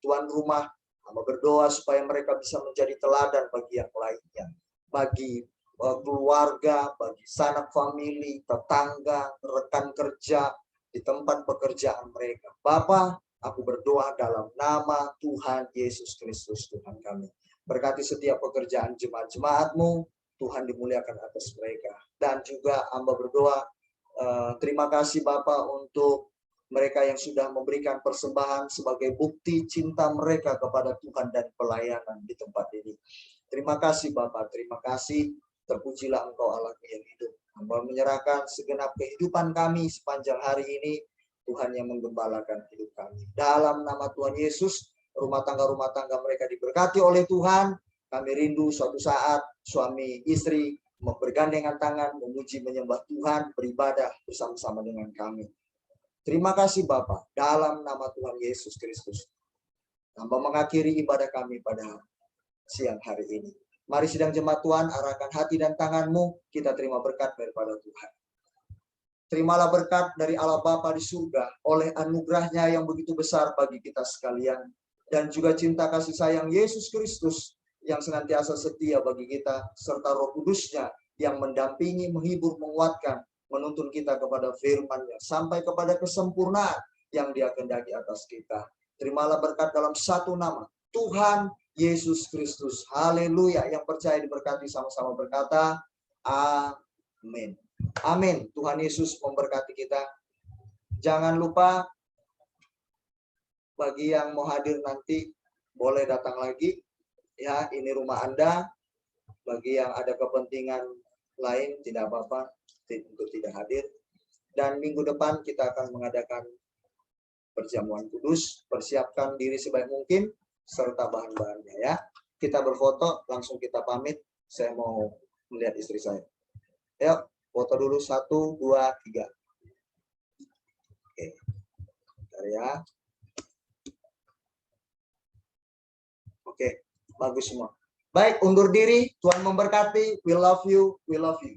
tuan rumah. Hamba berdoa supaya mereka bisa menjadi teladan bagi yang lainnya. Bagi keluarga, bagi sanak famili, tetangga, rekan kerja, di tempat pekerjaan mereka. Bapa, aku berdoa dalam nama Tuhan Yesus Kristus, Tuhan kami. Berkati setiap pekerjaan jemaat-jemaat-Mu, Tuhan dimuliakan atas mereka. Dan juga hamba berdoa, terima kasih Bapa untuk mereka yang sudah memberikan persembahan sebagai bukti cinta mereka kepada Tuhan dan pelayanan di tempat ini. Terima kasih Bapak, terima kasih. Terpujilah Engkau Allah yang hidup. Hamba menyerahkan segenap kehidupan kami sepanjang hari ini. Tuhan yang menggembalakan hidup kami. Dalam nama Tuhan Yesus, rumah tangga mereka diberkati oleh Tuhan. Kami rindu suatu saat suami istri bergandengan tangan, memuji menyembah Tuhan, beribadah bersama-sama dengan kami. Terima kasih Bapak, dalam nama Tuhan Yesus Kristus. Hamba mengakhiri ibadah kami pada siang hari ini. Mari sidang jemaat Tuhan, arahkan hati dan tangan-Mu, kita terima berkat daripada Tuhan. Terimalah berkat dari Allah Bapa di surga, oleh anugerah-Nya yang begitu besar bagi kita sekalian, dan juga cinta kasih sayang Yesus Kristus yang senantiasa setia bagi kita, serta Roh Kudus-Nya yang mendampingi, menghibur, menguatkan, menuntun kita kepada firman-Nya, sampai kepada kesempurnaan yang Dia kehendaki atas kita. Terimalah berkat dalam satu nama, Tuhan Yesus Kristus. Haleluya. Yang percaya diberkati sama-sama berkata, amin. Amin. Tuhan Yesus memberkati kita. Jangan lupa, bagi yang mau hadir nanti, boleh datang lagi. Ya, ini rumah Anda. Bagi yang ada kepentingan lain, tidak apa-apa untuk tidak hadir. Dan minggu depan kita akan mengadakan perjamuan kudus. Persiapkan diri sebaik mungkin, serta bahan-bahannya ya. Kita berfoto, langsung kita pamit. Saya mau melihat istri saya. Yuk, foto dulu 1, 2, 3. Oke. Bentar ya. Oke, bagus semua. Baik, undur diri. Tuhan memberkati. We love you. We love you.